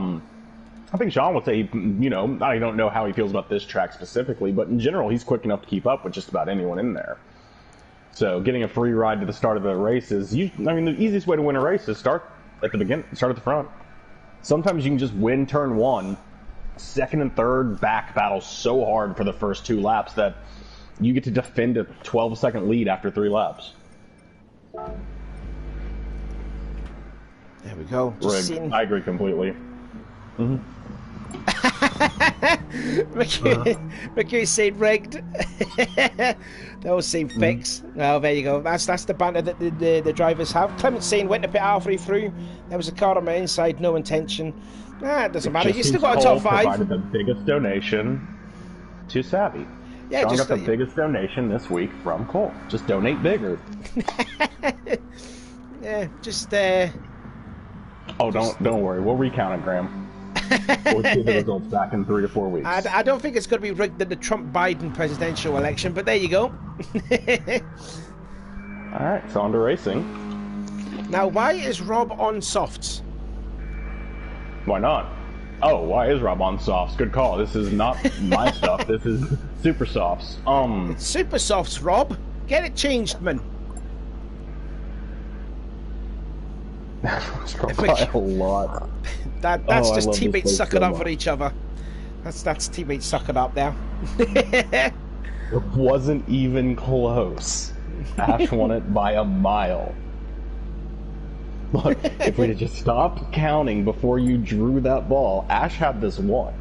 I think Sean would say, I don't know how he feels about this track specifically, but in general, he's quick enough to keep up with just about anyone in there. So getting a free ride to the start of the race is, the easiest way to win a race is start at the beginning, start at the front. Sometimes you can just win turn 1, 2nd and 3rd back battle so hard for the first 2 laps that you get to defend a 12-second lead after 3 laps. There we go. I agree completely. McHugh said rigged. They all seem fixed. Well, there you go. That's the banter that the drivers have. Clement saying went a bit halfway through. There was a car on my inside, no intention. It doesn't matter. You still got a top 5. Provided the biggest donation to Savvy. Yeah, Sean got the biggest donation this week from Cole. Just donate bigger. Yeah, just Oh, don't worry. We'll recount it, Graham. We'll see the results back in 3 to 4 weeks. I don't think it's going to be rigged in the Trump-Biden presidential election, but there you go. All right, so on to racing. Now, why is Rob on softs? Why not? Oh, why is Rob on softs? Good call. This is not my stuff. This is super softs. It's super softs, Rob. Get it changed, man. By a lot. That's just teammates sucking up for each other. That's teammates sucking up now. It wasn't even close. Ash won it by a mile. Look, if we'd have just stopped counting before you drew that ball, Ash had this one.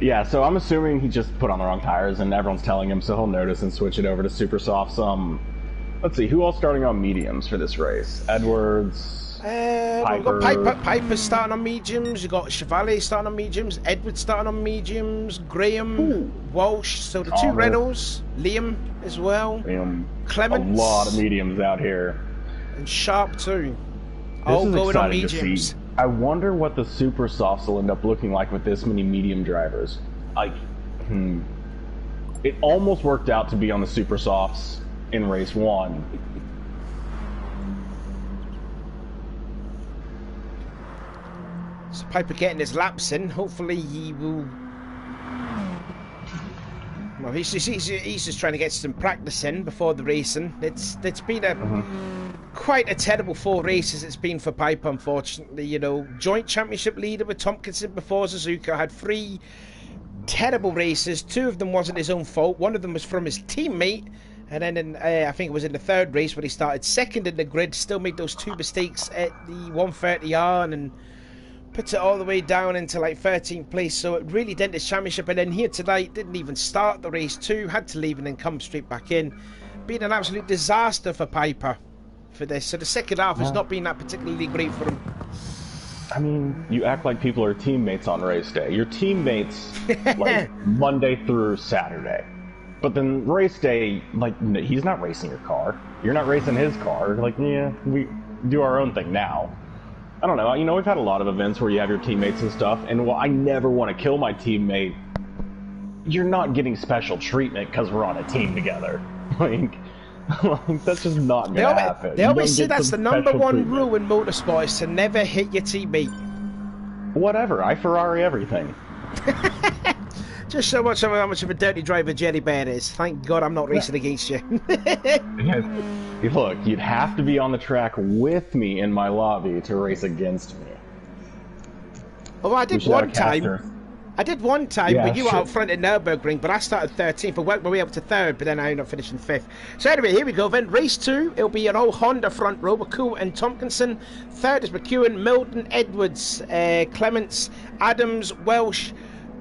Yeah, so I'm assuming he just put on the wrong tires and everyone's telling him, so he'll notice and switch it over to super softs. Let's see, who all starting on mediums for this race? Edwards, Piper. We've got Piper's starting on mediums, you've got Chevalier starting on mediums, Edwards starting on mediums, Graham, Walsh, so the two Reynolds, Liam as well, Clements. A lot of mediums out here. And Sharp too. All going on mediums. I wonder what the super softs will end up looking like with this many medium drivers. It almost worked out to be on the super softs in race 1. So Piper getting his laps in. Hopefully he will. Well, he's just trying to get some practice in before the racing. It's been a quite a terrible 4 races it's been for Piper, unfortunately. You know, joint championship leader with Tompkinson before Suzuka, had 3 terrible races. 2 of them wasn't his own fault. 1 of them was from his teammate. And then I think it was in the 3rd race when he started 2nd in the grid, still made those 2 mistakes at the 130R and puts it all the way down into like 13th place. So it really dented his championship. And then here tonight, didn't even start the race 2, had to leave and then come straight back in. Been an absolute disaster for Piper for this. So the second half has not been that particularly great for him. I mean, you act like people are teammates on race day. Your teammates like Monday through Saturday. But then race day, like, he's not racing your car. You're not racing his car. Like, yeah, we do our own thing now. I don't know. You know, we've had a lot of events where you have your teammates and stuff, and while I never want to kill my teammate, you're not getting special treatment because we're on a team together. Like that's just not going to happen. They always say that's the #1 rule in motorsport is to never hit your teammate. Whatever. I Ferrari everything. Just so much of how much of a dirty driver Jerry Bear is. Thank God I'm not racing against you. Look, you'd have to be on the track with me in my lobby to race against me. Oh, I did one time. Yeah, but you were out front at Nürburgring, but I started 13th. I worked my way up to 3rd, but then I ended up finishing 5th. So anyway, here we go then. Race 2, it'll be an old Honda front row, McCool and Tompkinson. 3rd is McEwen, Milton, Edwards, Clements, Adams, Welsh,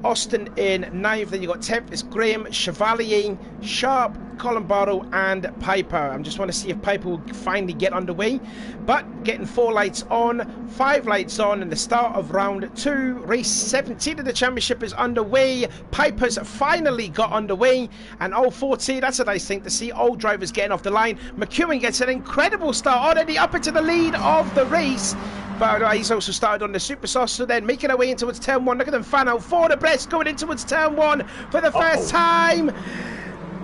Austin in 9th, then you got 10th is Graham, Chevalier, Sharp, Colin Barrow and Piper. I just want to see if Piper will finally get underway, but getting 4 lights on, 5 lights on in the start of round 2. Race 17 of the championship is underway. Piper's finally got underway, and all 14, that's a nice thing to see, all drivers getting off the line. McEwen gets an incredible start, already up into the lead of the race. But he's also started on the super sauce, so then making our way in towards turn 1. Look at them fan out for the breast, going in towards turn 1 for the first time.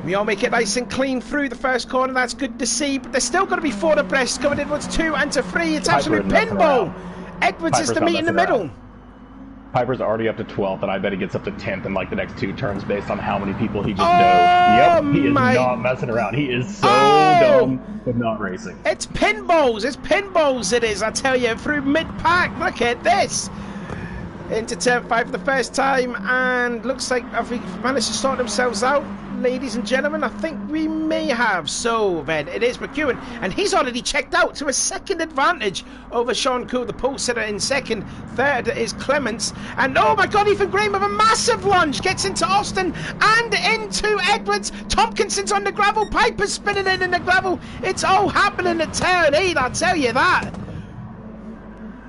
We all make it nice and clean through the first corner. That's good to see, but there's still going to be 4 abreast going in towards 2 and to 3. It's absolute pinball. Edwards is the meet in the middle. Piper's already up to 12th, and I bet he gets up to 10th in like the next 2 turns based on how many people he just knows. Yep, he is not messing around. He is so dumb with not racing. It's pinballs. It's pinballs it is, I tell you, through mid-pack. Look at this. Into turn 5 for the first time, and looks like have we managed to sort themselves out, ladies and gentlemen. I think we may have. So then it is McEwen, and he's already checked out to a 2nd advantage over Sean Cool, the pole sitter, in 2nd. 3rd is Clements, and oh my God, Ethan Graham with a massive lunge gets into Austin and into Edwards. Tompkinson's on the gravel, Piper's spinning in the gravel. It's all happening at turn 8, I'll tell you that.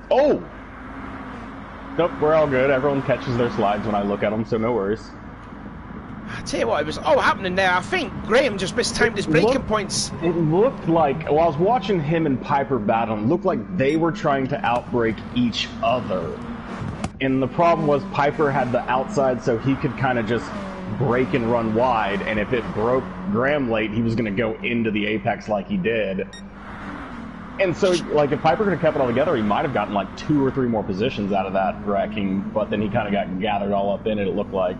Oh! Nope, we're all good. Everyone catches their slides when I look at them, so no worries. I tell you what, it was all happening there. I think Graham just mistimed his braking points. It looked like, while I was watching him and Piper battle, it looked like they were trying to outbrake each other. And the problem was Piper had the outside, so he could kind of just brake and run wide, and if it broke Graham late, he was going to go into the apex like he did. And so, like, if Piper could have kept it all together, he might have gotten like 2 or 3 more positions out of that wrecking, but then he kind of got gathered all up in it, it looked like.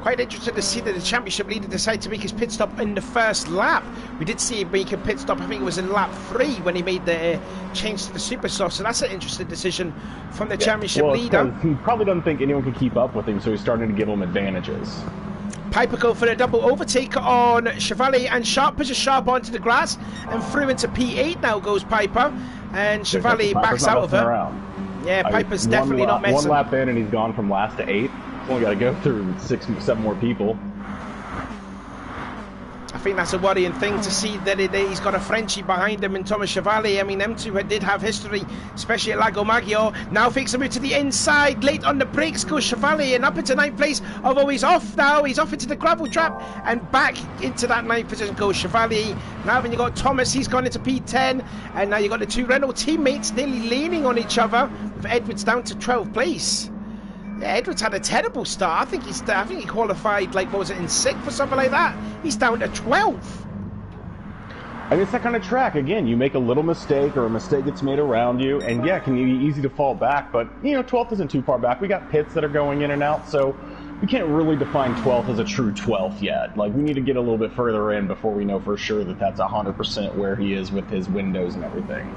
Quite interesting to see that the championship leader decided to make his pit stop in the first lap. We did see him make a pit stop, I think it was in lap 3 when he made the change to the super soft, so that's an interesting decision from the championship leader. He probably doesn't think anyone can keep up with him, so he's starting to give him advantages. Piper go for a double overtake on Chevalier and Sharp, pushes Sharp onto the grass and through into P8 now goes Piper, and Chevalier backs out of it. Yeah, Piper's definitely not messing. 1 lap in and he's gone from last to 8th. Only got to go through 6, 7 more people. I think that's a worrying thing to see that he's got a Frenchie behind him in Thomas Chevalier. I mean, them two did have history, especially at Lago Maggiore. Now fakes a move to the inside, late on the brakes goes Chevalier, and up into 9th place. Although he's off now, he's off into the gravel trap, and back into that 9th position goes Chevalier. Now then you got Thomas, he's gone into P10, and now you got the 2 Renault teammates nearly leaning on each other, with Edwards down to 12th place. Yeah, Edwards had a terrible start. I think he qualified, like, what was it, in 6th or something like that? He's down to 12th. I mean, it's that kind of track. Again, you make a little mistake or a mistake gets made around you, and yeah, it can be easy to fall back, but, you know, 12th isn't too far back. We got pits that are going in and out, so we can't really define 12th as a true 12th yet. Like, we need to get a little bit further in before we know for sure that that's 100% where he is with his windows and everything.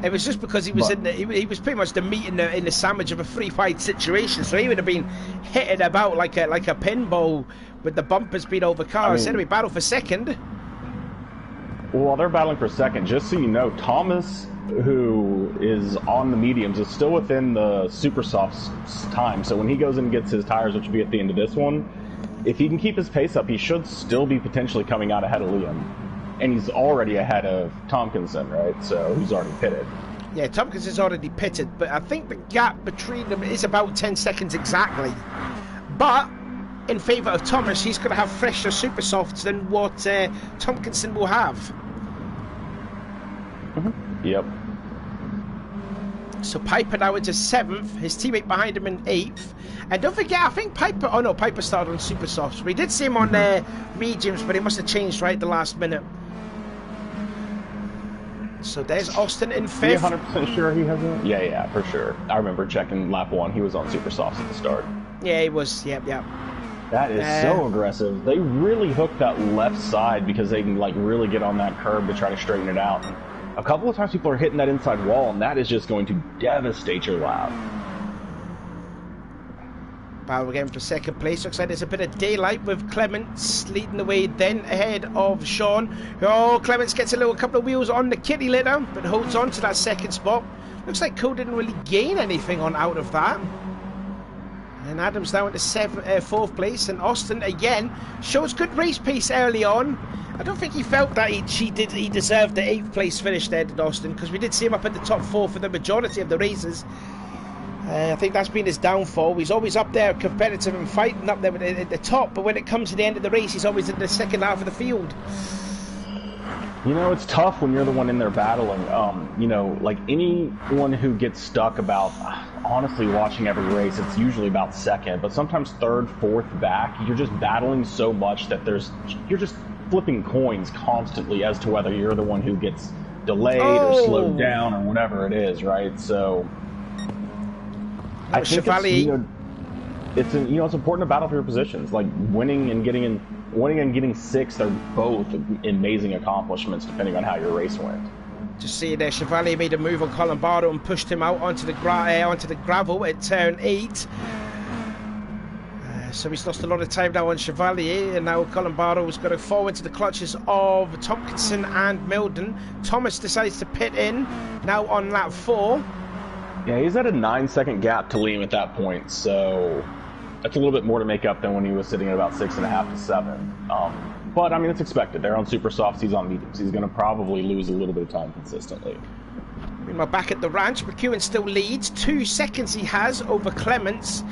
It was just because he was he was pretty much the meat in the sandwich of a free fight situation, so he would have been hitting about like a pinball with the bumpers being over cars. Instead of battle for second. Well, while they're battling for second, just so you know, Thomas, who is on the mediums, is still within the super soft's time. So when he goes in and gets his tires, which will be at the end of this one, if he can keep his pace up, he should still be potentially coming out ahead of Liam. And he's already ahead of Tompkinson, right? So who's already pitted. Yeah, Tompkinson's already pitted, but I think the gap between them is about 10 seconds exactly. But in favour of Thomas, he's going to have fresher super softs than what Tompkinson will have. Yep. So Piper now into 7th, his teammate behind him in 8th. And don't forget, I think Piper, oh no, Piper started on super softs. We did see him on mediums, but he must have changed right at the last minute. So there's Austin in 5th. Are you 100% sure he has it? Yeah, for sure. I remember checking lap 1. He was on super softs at the start. Yeah, he was. Yep. That is so aggressive. They really hooked that left side because they can, like, really get on that curb to try to straighten it out. And a couple of times people are hitting that inside wall, and that is just going to devastate your lap. Battle again for second place. Looks like there's a bit of daylight with Clements leading the way then ahead of Sean. Oh, Clements gets a couple of wheels on the kitty litter, but holds on to that second spot. Looks like Cole didn't really gain anything out of that. And Adams down to 4th place, and Austin again shows good race pace early on. I don't think he felt that he deserved the 8th place finish there, did Austin, because we did see him up at the top 4 for the majority of the races. I think that's been his downfall. He's always up there competitive and fighting up there at the top, but when it comes to the end of the race, he's always in the second half of the field. You know, it's tough when you're the one in there battling. You know, like anyone who gets stuck about, honestly, watching every race, it's usually about second, but sometimes 3rd, 4th back, you're just battling so much that you're just flipping coins constantly as to whether you're the one who gets delayed or slowed down or whatever it is, right? So I think it's important to battle for your positions. Like winning and getting 6th, they're both amazing accomplishments depending on how your race went. Just see there, Chevalier made a move on Colin Bardo and pushed him out onto the gravel at turn 8. So he's lost a lot of time now on Chevalier, and now Colin Bardo is going to fall into the clutches of Tompkinson and Milden. Thomas decides to pit in now on lap 4. Yeah, he's at a 9-second gap to Liam at that point, so that's a little bit more to make up than when he was sitting at about 6.5 to 7. But I mean, it's expected. They're on super softs, he's on mediums. He's going to probably lose a little bit of time consistently. Meanwhile, back at the ranch, McEwen still leads. 2 seconds he has over Clements.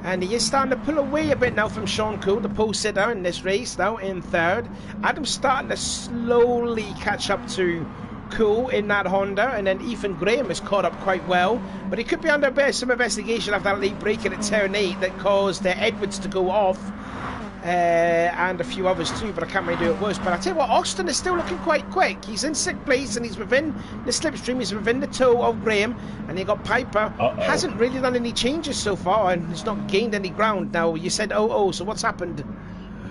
And he is starting to pull away a bit now from Sean Cool, the pole sitter in this race, now in third. Adam's starting to slowly catch up to Cool in that Honda, and then Ethan Graham has caught up quite well. But he could be under some investigation after that late break at turn 8 that caused Edwards to go off. And a few others too, but I can't really do it worse. But I tell you what, Austin is still looking quite quick. He's in 6th place and he's within the slipstream. He's within the toe of Graham, and you got Piper. Hasn't really done any changes so far, and he's not gained any ground. Now you said so what's happened?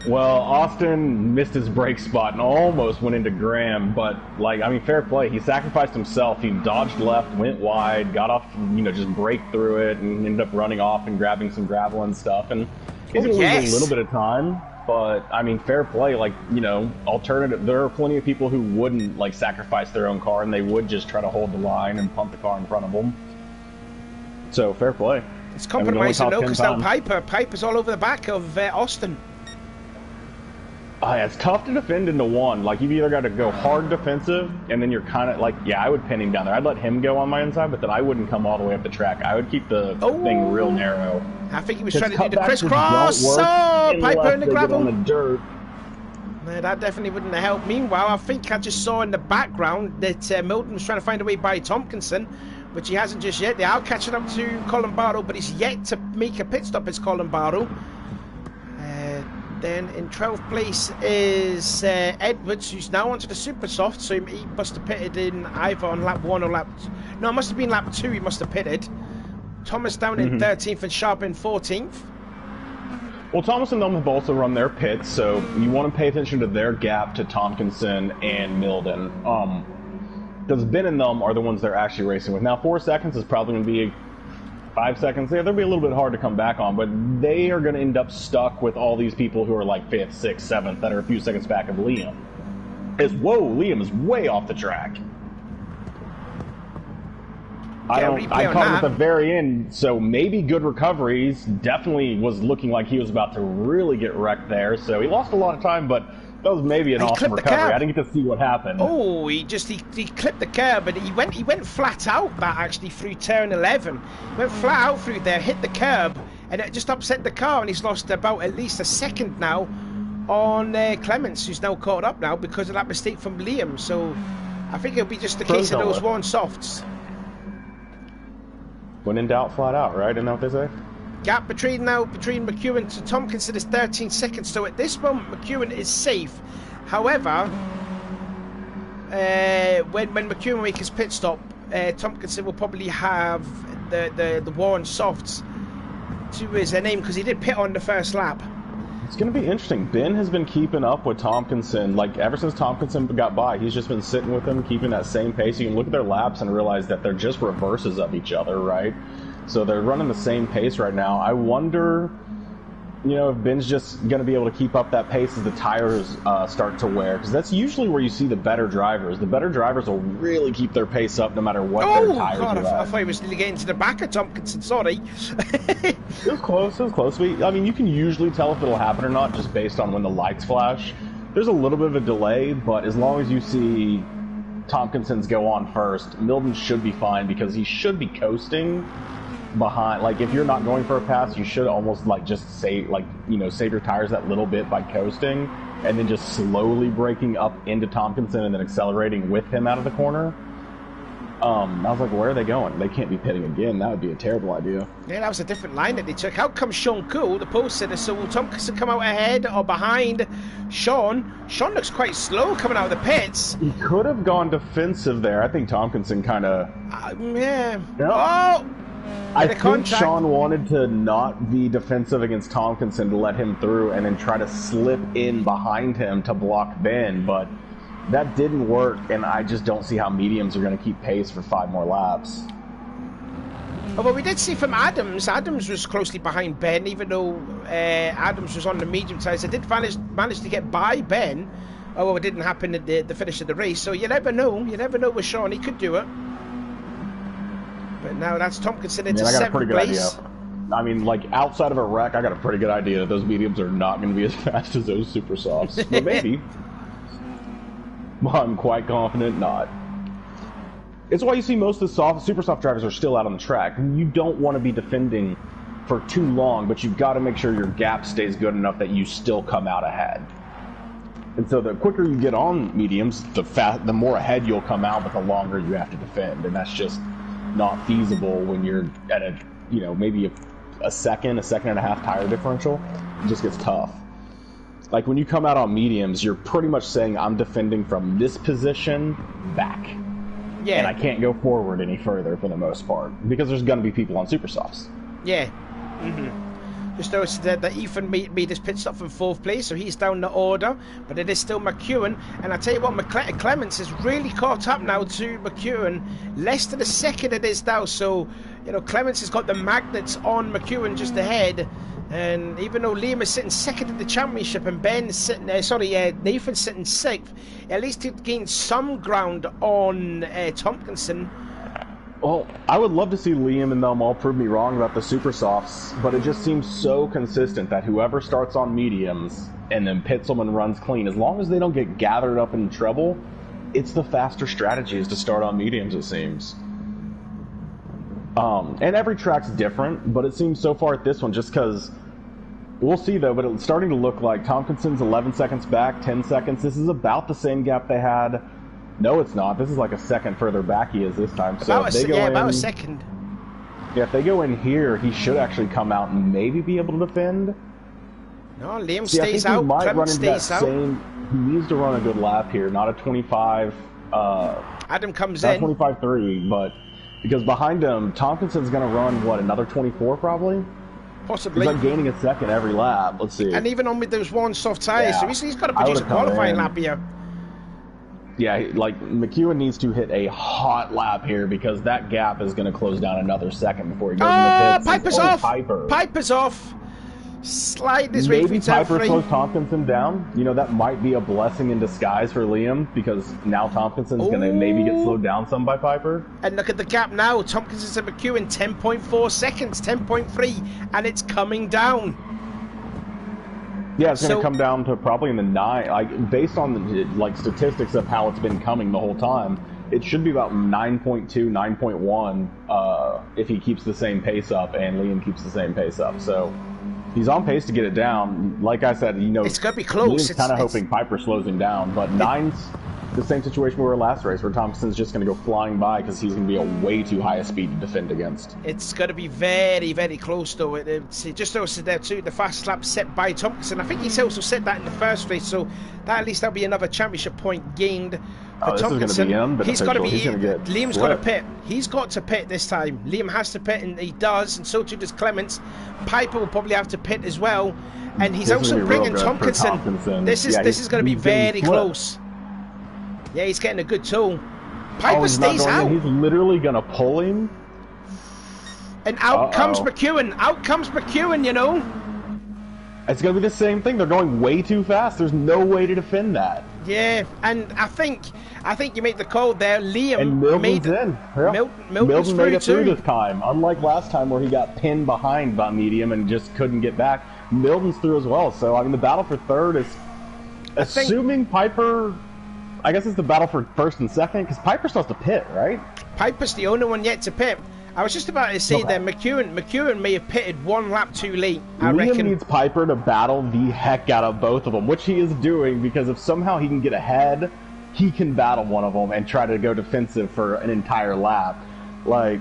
Well, Austin missed his brake spot and almost went into Graham, but like, I mean, fair play. He sacrificed himself. He dodged left, went wide, got off, just braked through it, and ended up running off and grabbing some gravel and stuff. And he's going to lose a little bit of time, but I mean, fair play. Like, alternative. There are plenty of people who wouldn't like sacrifice their own car, and they would just try to hold the line and pump the car in front of them. So fair play. It's compromising though, because now Piper's all over the back of Austin. It's tough to defend into one. Like, you've either got to go hard defensive, and then you're kind of like, yeah, I would pin him down there. I'd let him go on my inside, but then I wouldn't come all the way up the track. I would keep the thing real narrow. I think he was trying to do the crisscross. Piper in the gravel. On the dirt. No, that definitely wouldn't have helped. Meanwhile, I think I just saw in the background that Milton was trying to find a way by Tompkinson, which he hasn't just yet. They are catching up to Colin Barrow, but he's yet to make a pit stop as Colin Barrow. Then in 12th place is Edwards, who's now onto the super soft, so he must have pitted in either on lap 1 or lap... No, it must have been lap 2 he must have pitted. Thomas down in 13th and Sharp in 14th. Well, Thomas and them have also run their pits, so you want to pay attention to their gap to Tompkinson and Milden. Because Ben and them are the ones they're actually racing with. Now, 4 seconds is probably going to be 5 seconds there. They'll be a little bit hard to come back on, but they are going to end up stuck with all these people who are like 5th, 6th, 7th that are a few seconds back of Liam. Liam is way off the track. I caught him at the very end, so maybe good recoveries. Definitely was looking like he was about to really get wrecked there, so he lost a lot of time, but that was maybe an awesome recovery. I didn't get to see what happened. Oh, he clipped the curb, but he went flat out actually through turn 11. He went flat out through there, hit the curb, and it just upset the car, and he's lost about at least a second now on Clements, who's now caught up now because of that mistake from Liam. So I think it'll be just the case of those worn softs. When in doubt, flat out, right? Isn't that what they say? Gap between McEwen to Tompkinson is 13 seconds, so at this moment McEwen is safe. However, when McEwen makes his pit stop, Tompkinson will probably have the worn softs to his name, because he did pit on the first lap. It's going to be interesting. Ben has been keeping up with Tompkinson. Like, ever since Tompkinson got by, he's just been sitting with him, keeping that same pace. You can look at their laps and realize that they're just reverses of each other, right? So they're running the same pace right now. I wonder, if Ben's just going to be able to keep up that pace as the tires start to wear. Because that's usually where you see the better drivers. The better drivers will really keep their pace up no matter what their tires are. I thought he was nearly getting to the back of Tompkinson, sorry. It was close, I mean, you can usually tell if it'll happen or not just based on when the lights flash. There's a little bit of a delay, but as long as you see Tompkinson's go on first, Milden should be fine, because he should be coasting behind. Like, if you're not going for a pass, you should almost just save your tires that little bit by coasting, and then just slowly braking up into Tompkinson and then accelerating with him out of the corner. I was like, where are they going? They can't be pitting again. That would be a terrible idea. Yeah, that was a different line that they took. Out comes Sean Cool, the pole sitter. So will Tompkinson come out ahead or behind Sean? Sean looks quite slow coming out of the pits. He could have gone defensive there. I think Tompkinson kind of... yeah. No. Oh! I think Sean wanted to not be defensive against Tompkinson to let him through and then try to slip in behind him to block Ben, but that didn't work, and I just don't see how mediums are going to keep pace for 5 more laps. Oh, but we did see from Adams. Adams was closely behind Ben, even though Adams was on the medium side. So did manage to get by Ben, although it didn't happen at the finish of the race. So you never know. You never know with Sean. He could do it. But now that's Tompkinson into 7th place. I mean, like, outside of a wreck, I got a pretty good idea that those mediums are not going to be as fast as those super softs. But maybe. Well, I'm quite confident not. It's why you see most of the super soft drivers are still out on the track. You don't want to be defending for too long, but you've got to make sure your gap stays good enough that you still come out ahead. And so the quicker you get on mediums, the more ahead you'll come out, but the longer you have to defend. And that's just not feasible when you're at a, you know, maybe a second and a half tire differential. It just gets tough. Like when you come out on mediums, you're pretty much saying I'm defending from this position back. Yeah. And I can't go forward any further for the most part because there's going to be people on super softs. Yeah. Just noticed that Ethan made his pit stop from 4th place, so he's down the order, but it is still McEwen. And I tell you what, Clements is really caught up now to McEwen. Less than a second it is now, so you know Clements has got the magnets on McEwen just ahead. And even though Liam is sitting second in the championship and Ben's sitting Nathan's sitting 6th, at least he gained some ground on Tompkinson. Well, I would love to see Liam and them all prove me wrong about the super softs, but it just seems so consistent that whoever starts on mediums and then pits them and runs clean, as long as they don't get gathered up in trouble, it's the faster strategy is to start on mediums, it seems. And every track's different, but it seems so far at this one, just because we'll see though, but it's starting to look like Tompkinson's 11 seconds back, 10 seconds. This is about the same gap they had. No, it's not. This is like a second further back he is this time. So about a second. Yeah, if they go in here, he should actually come out and maybe be able to defend. No, Liam stays out. Clement stays out. He needs to run a good lap here, not a 25. Adam comes not in. 25.3, but because behind him, Tompkinson's going to run what, another 24 probably. Possibly. He's like gaining a second every lap. Let's see. And even on with those one soft tires, so he's got to produce a qualifying lap here. Yeah, like McEwen needs to hit a hot lap here because that gap is going to close down another second before he goes in the pits. Piper's off. Piper's off. Slide his way through. Maybe Piper slows Tompkinson down. You know, that might be a blessing in disguise for Liam because now Tompkinson's going to maybe get slowed down some by Piper. And look at the gap now. Tompkinson's and McEwen 10.4 seconds, 10.3, and it's coming down. Yeah, it's going to come down to probably in the 9. Like based on the statistics of how it's been coming the whole time, it should be about 9.2, 9.1 if he keeps the same pace up and Liam keeps the same pace up. So he's on pace to get it down. Like I said, you know, it's going to be close. Liam's kind of hoping Piper slows him down, but 9's the same situation we were last race where Thompson's just going to go flying by because he's going to be a way too high a speed to defend against. It's going to be very, very close though. It's just also there too, the fastest lap set by Tompkinson. I think he's also set that in the first race, so that at least that'll be another championship point gained for Tompkinson. He's got to be. Liam's got to pit. He's got to pit this time. Liam has to pit, and he does, and so too does Clements. Piper will probably have to pit as well, and he's also bringing Tompkinson. This is going to be very close. Yeah, he's getting a good tool. Piper stays out. He's literally going to pull him. And out comes McEwen. Out comes McEwen, you know. It's going to be the same thing. They're going way too fast. There's no way to defend that. Yeah, and I think you made the call there. Liam and Milton's in. Yeah. Milton made it through this time. Unlike last time where he got pinned behind by medium and just couldn't get back. Milton's through as well. So, I mean, the battle for third is... Assuming Piper... I guess it's the battle for first and second, because Piper's supposed to pit, right? Piper's the only one yet to pit. I was just about to say that McEwen may have pitted one lap too late, I reckon. Liam needs Piper to battle the heck out of both of them, which he is doing, because if somehow he can get ahead, he can battle one of them and try to go defensive for an entire lap. Like,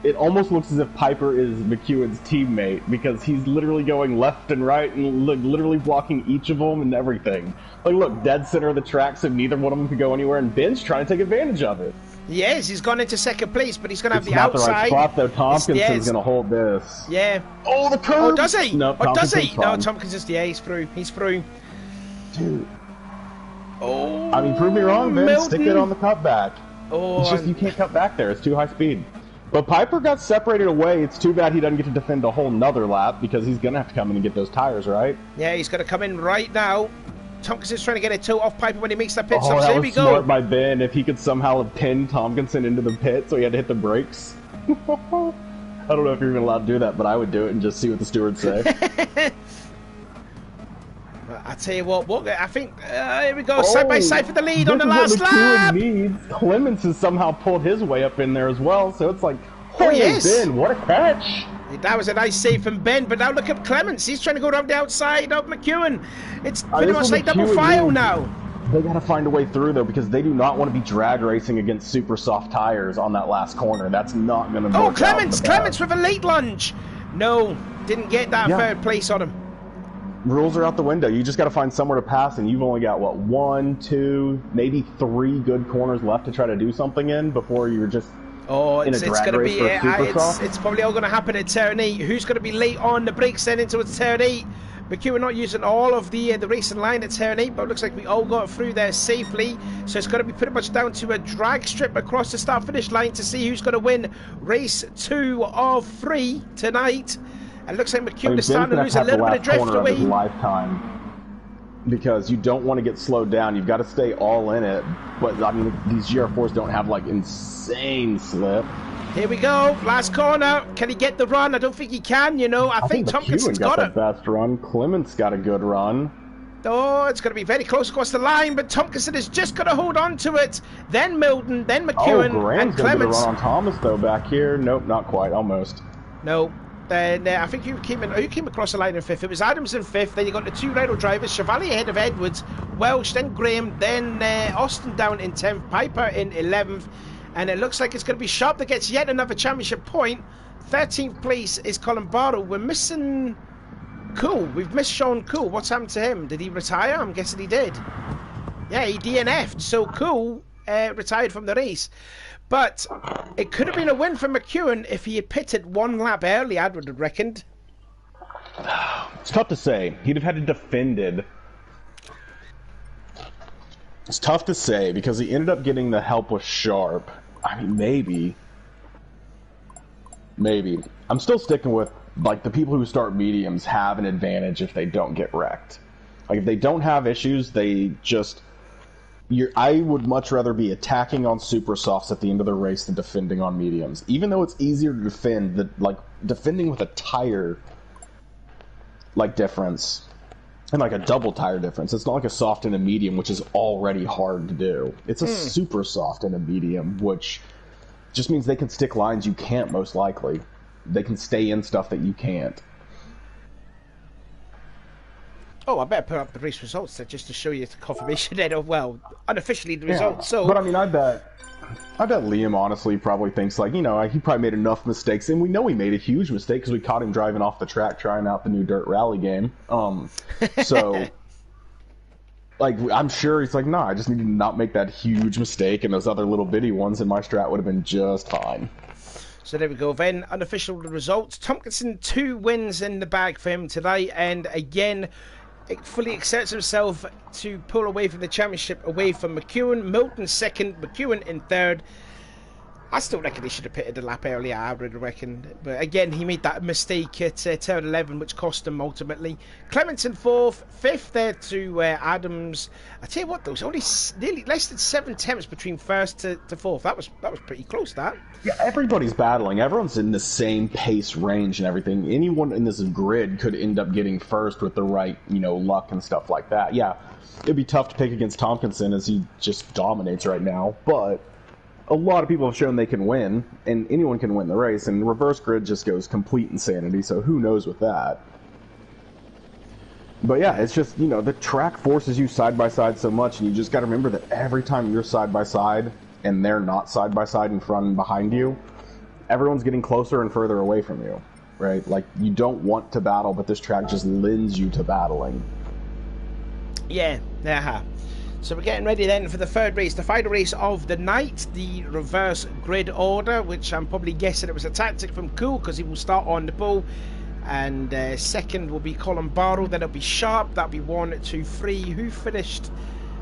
it almost looks as if Piper is McEwen's teammate, because he's literally going left and right and literally blocking each of them and everything. Like, look, dead center of the track, so neither one of them can go anywhere, and Ben's trying to take advantage of it. Yes, he's gone into second place, but he's going to have the outside. It's not the right spot, though. Tompkinson's going to hold this. Yeah. Oh, the curve! Oh, does he? No, does he? No, Tompkinson's, he's through. He's through. Dude. Oh, I mean, prove me wrong, Ben. Milton. Stick it on the cutback. Oh, it's just you can't cut back there. It's too high speed. But Piper got separated away. It's too bad he doesn't get to defend a whole nother lap because he's going to have to come in and get those tires, right? Yeah, he's going to come in right now. Tompkinson's trying to get a toe off Piper when he makes that pit stop. Oh, There that we was go. smart by Ben. If he could somehow have pinned Tompkinson into the pit so he had to hit the brakes. I don't know if you're even allowed to do that, but I would do it and just see what the stewards say. I tell you what I think, here we go, side by side for the lead on the last lap. Needs. Clements has somehow pulled his way up in there as well, so it's like, yes. Ben, what a catch. That was a nice save from Ben, but now look at Clements. He's trying to go around the outside of McEwen. It's pretty much like double file now. They got to find a way through, though, because they do not want to be drag racing against super soft tires on that last corner. That's not going to work. Oh, Clements with a late lunge. No, didn't get that third place on him. Rules are out the window. You just got to find somewhere to pass, and you've only got, what, 1, 2, maybe 3 good corners left to try to do something in before you're just in a drag race for super soft. It's probably all going to happen at turn 8. Who's going to be late on the brakes then into turn 8? McEwen not using all of the racing line at turn 8, but it looks like we all got through there safely. So it's going to be pretty much down to a drag strip across the start-finish line to see who's going to win race 2 of 3 tonight. And it looks like McEwen is starting to lose a little bit of drift away. Lifetime, because you don't want to get slowed down. You've got to stay all in it. But I mean, these GR4s don't have like insane slip. Here we go, last corner. Can he get the run? I don't think he can, you know. I think Tompkinson's got it. The best run. Clements got a good run. Oh, it's going to be very close across the line, but Tompkinson is just going to hold on to it. Then Milton, then McEwen, and Clements. Going to run on Thomas, though, back here. Nope, not quite. Almost. No. Then I think who came across the line in 5th? It was Adams in 5th. Then you got the 2 Renault drivers, Chevalier ahead of Edwards, Welsh, then Graham, then Austin down in 10th, Piper in 11th. And it looks like it's going to be Sharp that gets yet another championship point. 13th place is Colin Barrow. We're missing Cool. We've missed Sean Cool. What's happened to him? Did he retire? I'm guessing he did. Yeah, he DNF'd. So Cool retired from the race. But it could have been a win for McEwen if he had pitted 1 lap early, I would have reckoned. It's tough to say. He'd have had to defend it. It's tough to say because he ended up getting the help with Sharp. I mean, maybe. I'm still sticking with, like, the people who start mediums have an advantage if they don't get wrecked. Like, if they don't have issues, they just... I would much rather be attacking on super softs at the end of the race than defending on mediums. Even though it's easier to defend, defending with a tire, like, difference... And like a double tire difference. It's not like a soft and a medium, which is already hard to do. It's a super soft and a medium, which just means they can stick lines you can't, most likely. They can stay in stuff that you can't. Oh, I better put up the race results there just to show you the confirmation then of, well, unofficially the results. So, but I mean, I bet Liam honestly probably thinks, like, you know, he probably made enough mistakes, and we know he made a huge mistake because we caught him driving off the track trying out the new dirt rally game. So, like, I'm sure he's like, nah, I just need to not make that huge mistake, and those other little bitty ones in my strat would have been just fine. So there we go then, unofficial results. Tompkinson, 2 wins in the bag for him today, and again, it fully accepts himself to pull away from the championship away from McEwen. Milton 2nd, McEwen in 3rd. I still reckon he should have pitted a lap earlier, I would reckon. But again, he made that mistake at turn 11, which cost him ultimately. Clements in 4th, 5th there to Adams. I tell you what, though, only nearly less than 7 attempts between 1st to 4th. That was pretty close, that. Yeah, everybody's battling. Everyone's in the same pace range and everything. Anyone in this grid could end up getting first with the right, you know, luck and stuff like that. Yeah, it'd be tough to pick against Tompkinson as he just dominates right now, but a lot of people have shown they can win, and anyone can win the race, and reverse grid just goes complete insanity, so who knows with that. But yeah, it's just, you know, the track forces you side by side so much, and you just got to remember that every time you're side by side, and they're not side by side in front and behind you, everyone's getting closer and further away from you, right? Like, you don't want to battle, but this track just lends you to battling. Yeah, So we're getting ready then for the 3rd race, the final race of the night, the reverse grid order, which I'm probably guessing it was a tactic from Cool because he will start on the pole. And 2nd will be Colin Barrow, then it'll be Sharp, that'll be 1, 2, 3. Who finished?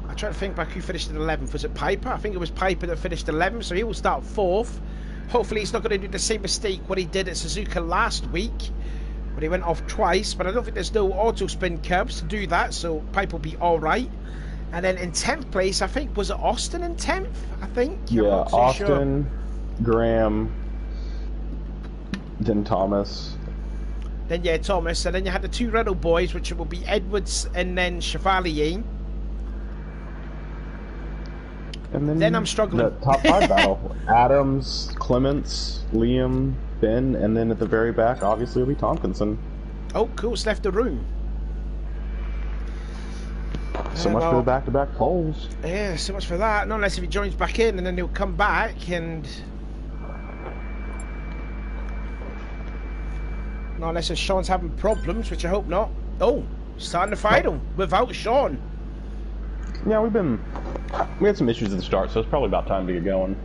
I'm trying to think back who finished in 11th. Was it Piper? I think it was Piper that finished 11th, so he will start 4th. Hopefully he's not going to do the same mistake what he did at Suzuka last week, but he went off twice, but I don't think there's no auto spin curbs to do that, so Piper will be alright. And then in 10th place, I think, was it Austin in 10th? I think? Yeah, Austin, sure. Graham, then Thomas. Then, yeah, Thomas. And then you had the 2 Renault boys, which will be Edwards and then Chevalier. And then I'm struggling. The top 5 battle. Adams, Clements, Liam, Ben, and then at the very back, obviously, will be Tompkinson. Oh, cool. It's left the room. So much for the back-to-back poles. Yeah, so much for that. Not unless if he joins back in, and then he'll come back, and... Not unless if Sean's having problems, which I hope not. Oh, starting the final without Sean. Yeah, we had some issues at the start, so it's probably about time to get going.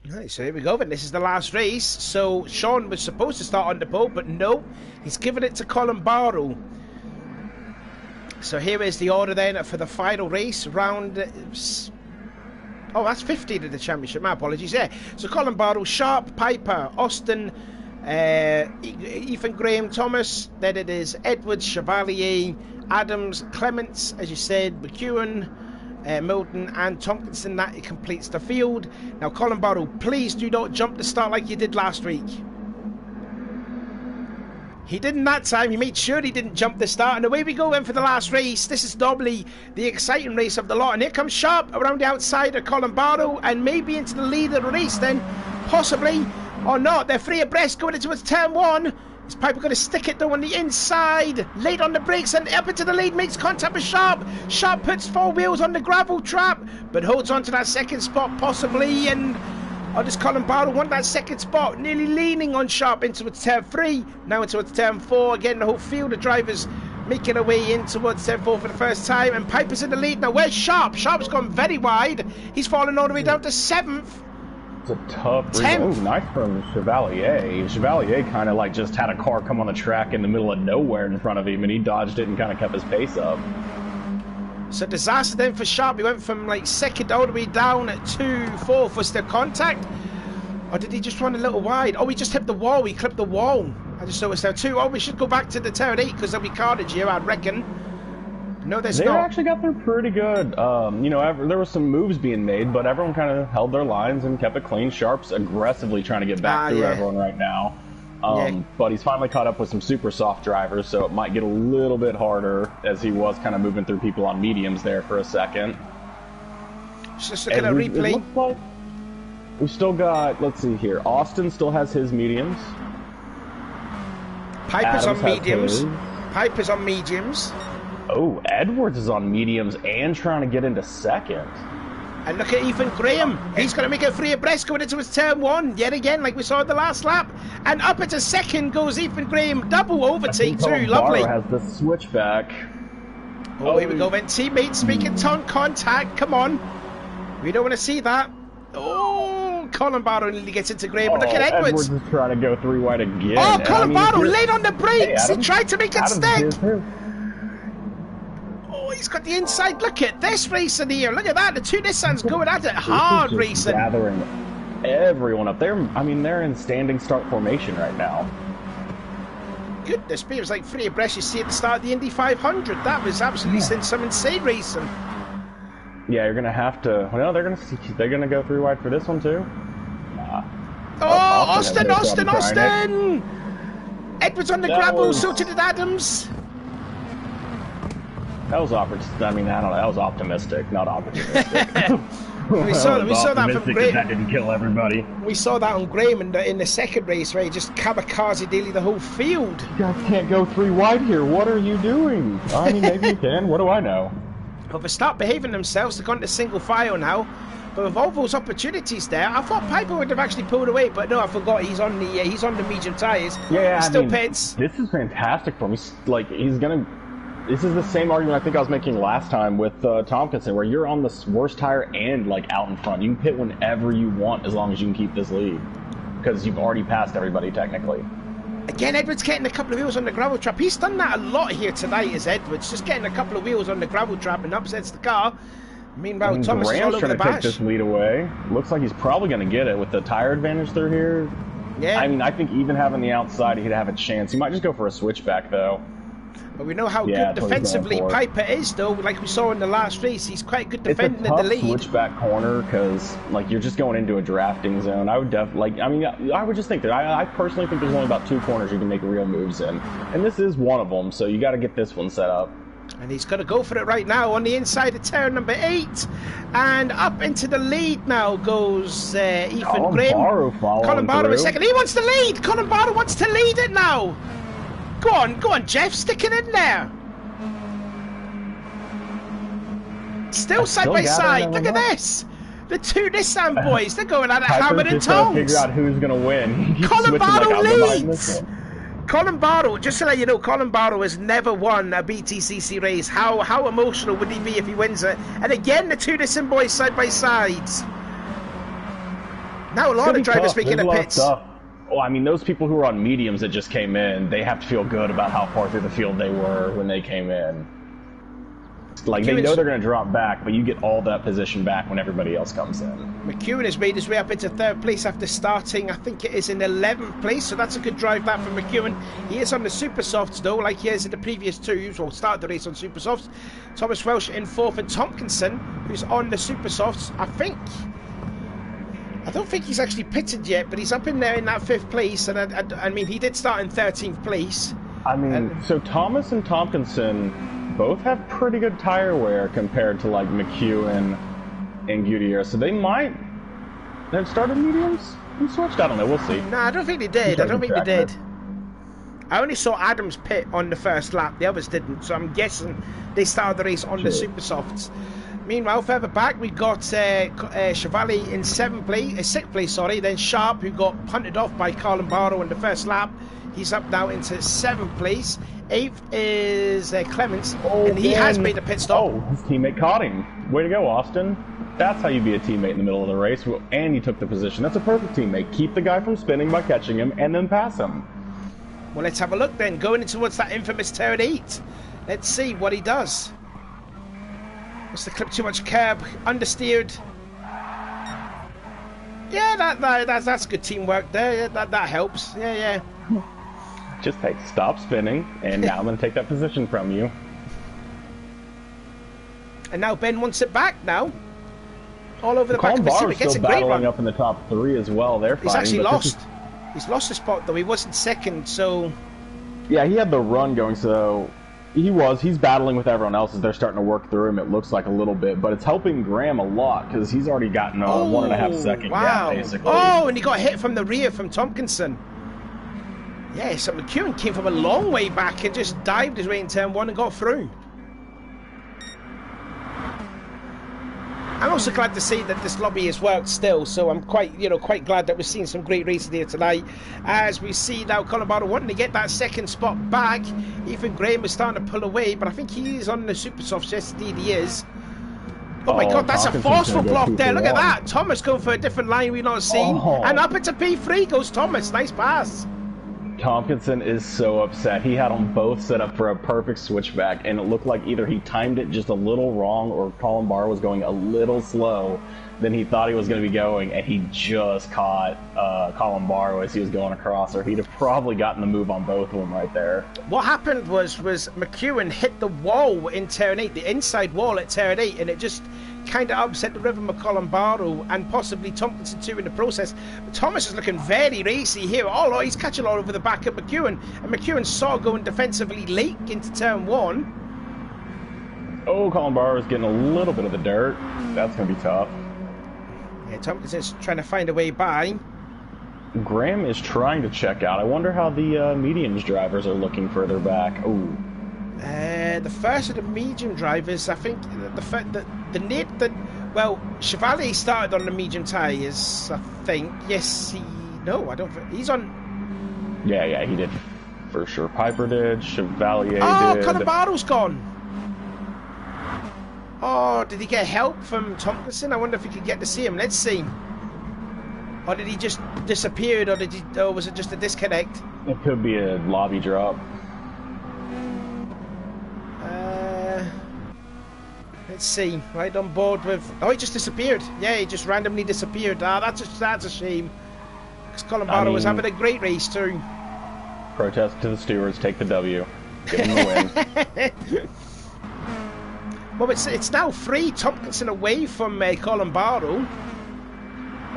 Right, so here we go then. This is the last race. So Sean was supposed to start on the pole, but no, he's given it to Colin Barrow. So here is the order then for the final race. Round... Oh, that's 15 of the championship. My apologies. Yeah. So Colin Barrow, Sharp, Piper, Austin, Ethan Graham, Thomas. Then it is Edwards, Chevalier, Adams, Clements, as you said, McEwen, Milton and Tompkinson. That completes the field. Now Colin Barrow, please do not jump the start like you did last week. He didn't that time. He made sure he didn't jump the start. And away we go then for the last race. This is normally the exciting race of the lot. And here comes Sharp around the outside of Colin Barrow and maybe into the lead of the race then. Possibly or not. They're three abreast going into turn one. Is Piper going to stick it though on the inside? Late on the brakes and up into the lead. Makes contact with Sharp. Sharp puts four wheels on the gravel trap. But holds on to that second spot possibly. And... oh, does Colin Barrow want that second spot? Nearly leaning on Sharp into turn 3. Now into turn 4. Again, the whole field of drivers making their way in towards turn 4 for the first time. And Piper's in the lead. Now, where's Sharp? Sharp's gone very wide. He's fallen all the way down to 7th. It's a tough race. Oh, nice from Chevalier. Chevalier kind of like just had a car come on the track in the middle of nowhere in front of him, and he dodged it and kind of kept his pace up. So disaster then for Sharp. He went from like second all the way down to 4th. Was there contact? Or did he just run a little wide? Oh, he just hit the wall. He clipped the wall. I just noticed there too. Oh, we should go back to the turn 8 because there'll be carnage here, I reckon. No, there's not. They actually got through pretty good. You know, there were some moves being made, but everyone kind of held their lines and kept it clean. Sharp's aggressively trying to get back through everyone right now. But he's finally caught up with some super soft drivers, so it might get a little bit harder as he was kind of moving through people on mediums there for a second. Just looking at a replay. It looks like we still got, let's see here, Austin still has his mediums. Piper's on mediums. Piper's on mediums. Oh, Edwards is on mediums and trying to get into second. And look at Ethan Graham. He's going to make it free abreast going into his turn 1. Yet again, like we saw in the last lap. And up into second goes Ethan Graham. Double overtake too. Lovely. Has the switchback. Oh, here we go then. Teammates making ton contact. Come on. We don't want to see that. Oh, Colin Barrow nearly gets into Graham. But look at Edwards. Edwards is trying to go 3 wide again. Oh, Colin Barrow late on the brakes. He tried to make it stick. He's got the inside. Look at this racing here. Look at that. The two Nissans going at it hard racing. Gathering everyone up there. I mean, they're in standing start formation right now. Goodness me, it was like free abreast you see at the start of the Indy 500. That was absolutely some insane racing. Yeah, you're gonna have to. Well, they're gonna go 3 wide for this one too. Oh, Austin! Edwards on the gravel. So did Adams. That was I mean, I don't know. That was optimistic, not opportunistic. we saw that from Graham. That didn't kill everybody. We saw that on Graham in the second race where he just kamikaze daily the whole field. You guys can't go 3 wide here. What are you doing? I mean, maybe you can. What do I know? But they start behaving themselves. They're going to single file now. But with all those opportunities there, I thought Piper would have actually pulled away, but no, I forgot he's on the medium tyres. Yeah, he still pits. This is fantastic for him. He's gonna. This is the same argument I think I was making last time with Tompkinson, where you're on the worst tire and like out in front. You can pit whenever you want as long as you can keep this lead, because you've already passed everybody technically. Again, Edwards getting a couple of wheels on the gravel trap. He's done that a lot here tonight, is Edwards. Just getting a couple of wheels on the gravel trap and upsets the car. Meanwhile, Thomas is all over the bash. Trying to take this lead away. Looks like he's probably going to get it with the tire advantage through here. Yeah. I mean, I think even having the outside, he'd have a chance. He might just go for a switchback, though. But we know how good defensively Piper is, though. Like we saw in the last race, he's quite good defending in the lead. It's a tough switchback corner because, like, you're just going into a drafting zone. I would I would just think that I personally think there's only about 2 corners you can make real moves in, and this is one of them. So you got to get this one set up. And he's going to go for it right now on the inside of turn number 8. And up into the lead now goes Ethan Graham. Colin Barrow is second. He wants to lead. Colin Barrow wants to lead it now. Go on, Jeff. Stick it in there. Still side by side. Look at this. The two Nissan boys, they're going at it hammer and tongs. Figure out who's going to win. Colin Barrow leads. Colin Barrow, just to let you know, Colin Barrow has never won a BTCC race. How emotional would he be if he wins it? And again, the two Nissan boys side by sides. Now a lot of drivers making a pits. Oh, I mean, those people who were on mediums that just came in, they have to feel good about how far through the field they were when they came in. Like, they know they're going to drop back, but you get all that position back when everybody else comes in. McEwen has made his way up into 3rd place after starting, I think it is in 11th place, so that's a good drive back from McEwen. He is on the Super Softs, though, like he is in the previous two, so started the race on Super Softs. Thomas Welsh in 4th, and Tompkinson, who's on the Super Softs, I don't think he's actually pitted yet, but he's up in there in that 5th place, and I mean, he did start in 13th place. I mean, so Thomas and Tompkinson both have pretty good tire wear compared to like McEwen and Gutierrez, so they might have started mediums and switched. I don't know. We'll see. No, I don't think they did. I only saw Adams pit on the first lap. The others didn't, so I'm guessing they started the race on the Super Softs. Meanwhile, further back, we got Chevalier in 6th place, then Sharp, who got punted off by Colin Barrow in the first lap. He's up now into 7th place. 8th is Clements, and he has made a pit stop. Oh, his teammate caught him. Way to go, Austin. That's how you be a teammate in the middle of the race, and you took the position. That's a perfect teammate. Keep the guy from spinning by catching him, and then pass him. Well, let's have a look then. Going towards that infamous turn 8. Let's see what he does. Must have clipped too much curb, understeered. Yeah, that's good teamwork there. That helps. Yeah. Just stop spinning, and now I'm going to take that position from you. And now Ben wants it back now. All over the back of the seat. It gets a great run. Up in the top 3 as well. They're He's actually lost. He's lost a spot though. He wasn't second, so. Yeah, he had the run going, so he's battling with everyone else as they're starting to work through him. It looks like a little bit, but it's helping Graham a lot because he's already gotten a 1.5 second gap basically. Oh, and he got hit from the rear from Tompkinson. Yeah, so McEwen came from a long way back and just dived his way in turn 1 and got through. I'm also glad to see that this lobby has worked still, so I'm quite glad that we're seeing some great racing here tonight. As we see now Colin Barrow wanting to get that 2nd spot back. Ethan Graham is starting to pull away, but I think he is on the Super Softs. Yes, indeed he is. Oh my God, that's a forceful block there. Look at that. Thomas going for a different line we've not seen. And up into P3 goes Thomas. Nice pass. Tompkinson is so upset. He had them both set up for a perfect switchback, and it looked like either he timed it just a little wrong or Colin Barrow was going a little slow than he thought he was going to be going, and he just caught Colin Barrow as he was going across, or he'd have probably gotten the move on both of them right there. What happened was McEwen hit the wall in turn 8, the inside wall at turn 8, and it just kind of upset the rhythm of Colin Barrow and possibly Tompkinson too in the process. But Thomas is looking very racy here. He's catching all over the back of McEwen, and McEwen saw going defensively late into turn 1. Oh, Colin Barrow is getting a little bit of the dirt. That's going to be tough. Yeah, Tompkinson's trying to find a way by. Graham is trying to check out. I wonder how the mediums drivers are looking further back. Oh. The first of the medium drivers, I think, Chevalier started on the medium tyres, I think. Yes, I don't think, he's on. Yeah, he did, for sure. Piper did, Chevalier did. Oh, Colin Barrow's gone. Oh, did he get help from Tompkinson? I wonder if we could get to see him. Let's see. Or did he just disappear, or was it just a disconnect? It could be a lobby drop. Let's see. Right on board with. Oh, he just disappeared. Yeah, he just randomly disappeared. That's a shame. Because Colin Barrow was having a great race too. Protest to the stewards. Take the W. Give him the win. Well, it's now 3 Tompkinson away from Colin Barrow.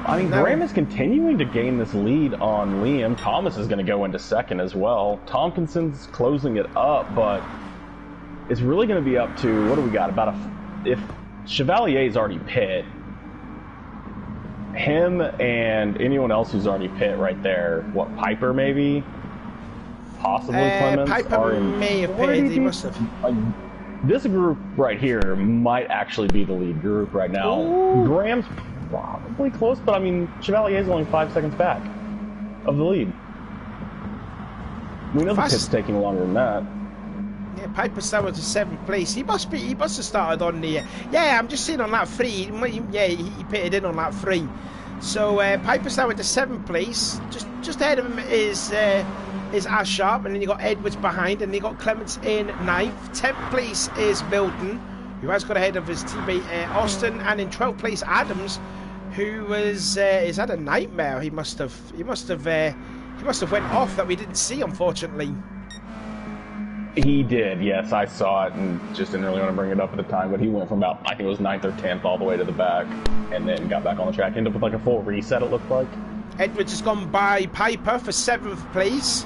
I mean, Graham is continuing to gain this lead on Liam. Thomas is going to go into 2nd as well. Tompkinson's closing it up, but it's really going to be up to, what do we got? If Chevalier's already pit, him and anyone else who's already pit right there, what, Piper maybe? Possibly Clements? Piper may have pitted, he must have. This group right here might actually be the lead group right now. Ooh. Graham's probably close, but I mean, Chevalier's only 5 seconds back of the lead. We know the pit's taking longer than that. Yeah, Piper started to 7th place. He must have started on the. Yeah, I'm just seeing on lap 3. He pitted in on lap 3. So Piper started to 7th place. Just ahead of him is Ash Sharp, and then you got Edwards behind, and you got Clements in 9th. 10th place is Milton, who has got ahead of his teammate Austin, and in 12th place Adams, who has had a nightmare. He must have went off that we didn't see, unfortunately. He did, yes, I saw it, and just didn't really want to bring it up at the time, but he went from about, I think it was 9th or 10th all the way to the back, and then got back on the track. Ended up with like a full reset, it looked like. Edwards has gone by Piper for 7th place.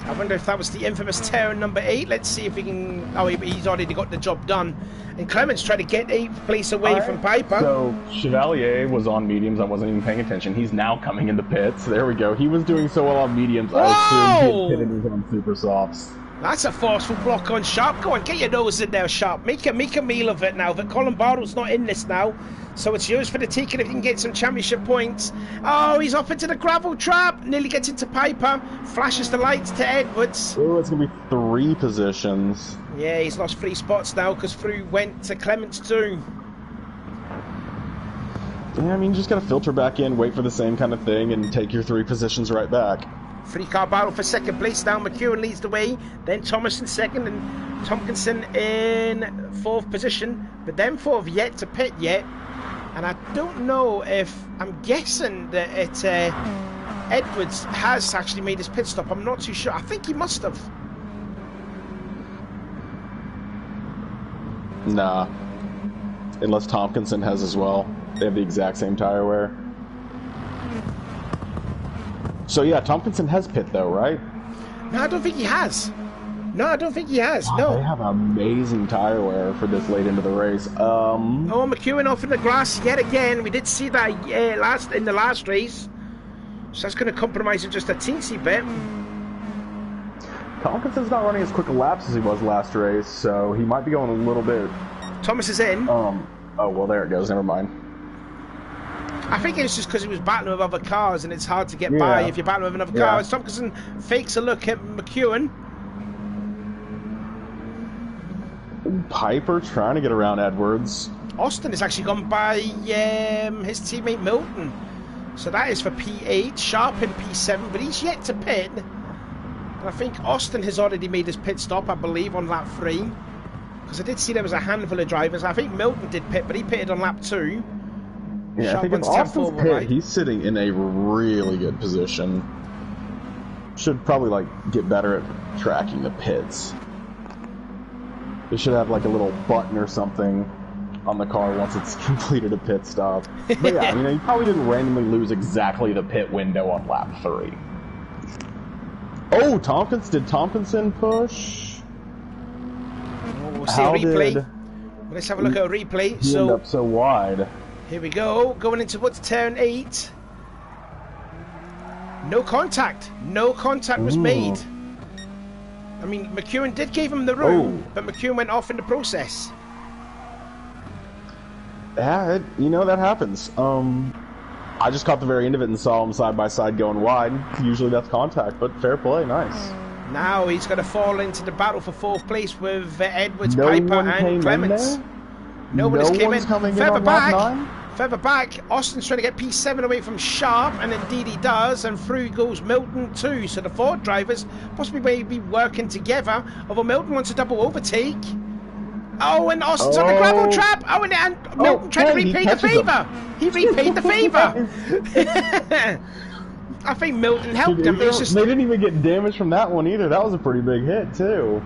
I wonder if that was the infamous tear in number 8. Let's see if he can... Oh, he's already got the job done. And Clements trying to get 8th place away from Piper. So, Chevalier was on mediums. I wasn't even paying attention. He's now coming into pits. There we go. He was doing so well on mediums. Whoa! I assumed he had pitted on super softs. That's a forceful block on Sharp. Go on, get your nose in there, Sharp. Make a meal of it now. That Colin Bartle's not in this now. So it's yours for the taking if you can get some championship points. Oh, he's off into the gravel trap. Nearly gets into Piper. Flashes the lights to Edwards. Oh, it's going to be 3 positions. Yeah, he's lost 3 spots now because Fru went to Clements too. Yeah, I mean, you just got to filter back in, wait for the same kind of thing, and take your 3 positions right back. 3-car battle for 2nd place now. McEwen leads the way. Then Thomas in 2nd and Tompkinson in 4th position. But them 4 have yet to pit yet. And I don't know if... I'm guessing that Edwards has actually made his pit stop. I'm not too sure. I think he must have. Nah. Unless Tompkinson has as well. They have the exact same tire wear. So yeah, Tompkinson has pit though, right? No, I don't think he has. No, I don't think he has. No. They have amazing tire wear for this late into the race. Oh, McEwen off in the grass yet again. We did see that in the last race. So that's going to compromise it just a teensy bit. Tompkinson's not running as quick a laps as he was last race, so he might be going a little bit. Thomas is in. Oh well, there it goes. Never mind. I think it's just because he was battling with other cars, and it's hard to get by if you're battling with another car. Tompkinson fakes a look at McEwen. Piper trying to get around Edwards. Austin has actually gone by his teammate Milton. So that is for P8. Sharp in P7, but he's yet to pit. And I think Austin has already made his pit stop, I believe, on lap 3. Because I did see there was a handful of drivers. I think Milton did pit, but he pitted on lap 2. Yeah, I think if Austin's pit, he's sitting in a really good position. Should probably, like, get better at tracking the pits. They should have, like, a little button or something on the car once it's completed a pit stop. But yeah, you probably didn't randomly lose exactly the pit window on lap 3. Oh, did Tompkinson push? Oh, we'll see a replay. Let's have a look at a replay. He ended up so wide. Here we go, going into what's turn 8. No contact. No contact was made. I mean, McEwen did give him the room, but McEwen went off in the process. Yeah, that happens. I just caught the very end of it and saw them side by side going wide. Usually that's contact, but fair play, nice. Now he's going to fall into the battle for 4th place with Edwards, Piper, and Clements. Nobody's came in. Further back, Austin's trying to get P7 away from Sharp, and indeed he does, and through goes Milton too. So the 4 drivers possibly maybe working together, although Milton wants a double overtake. Oh, and Austin's on the gravel trap. Oh, and Milton tried to repay the favour. He repaid the favour. I think Milton helped him. They didn't even get damage from that one either. That was a pretty big hit too.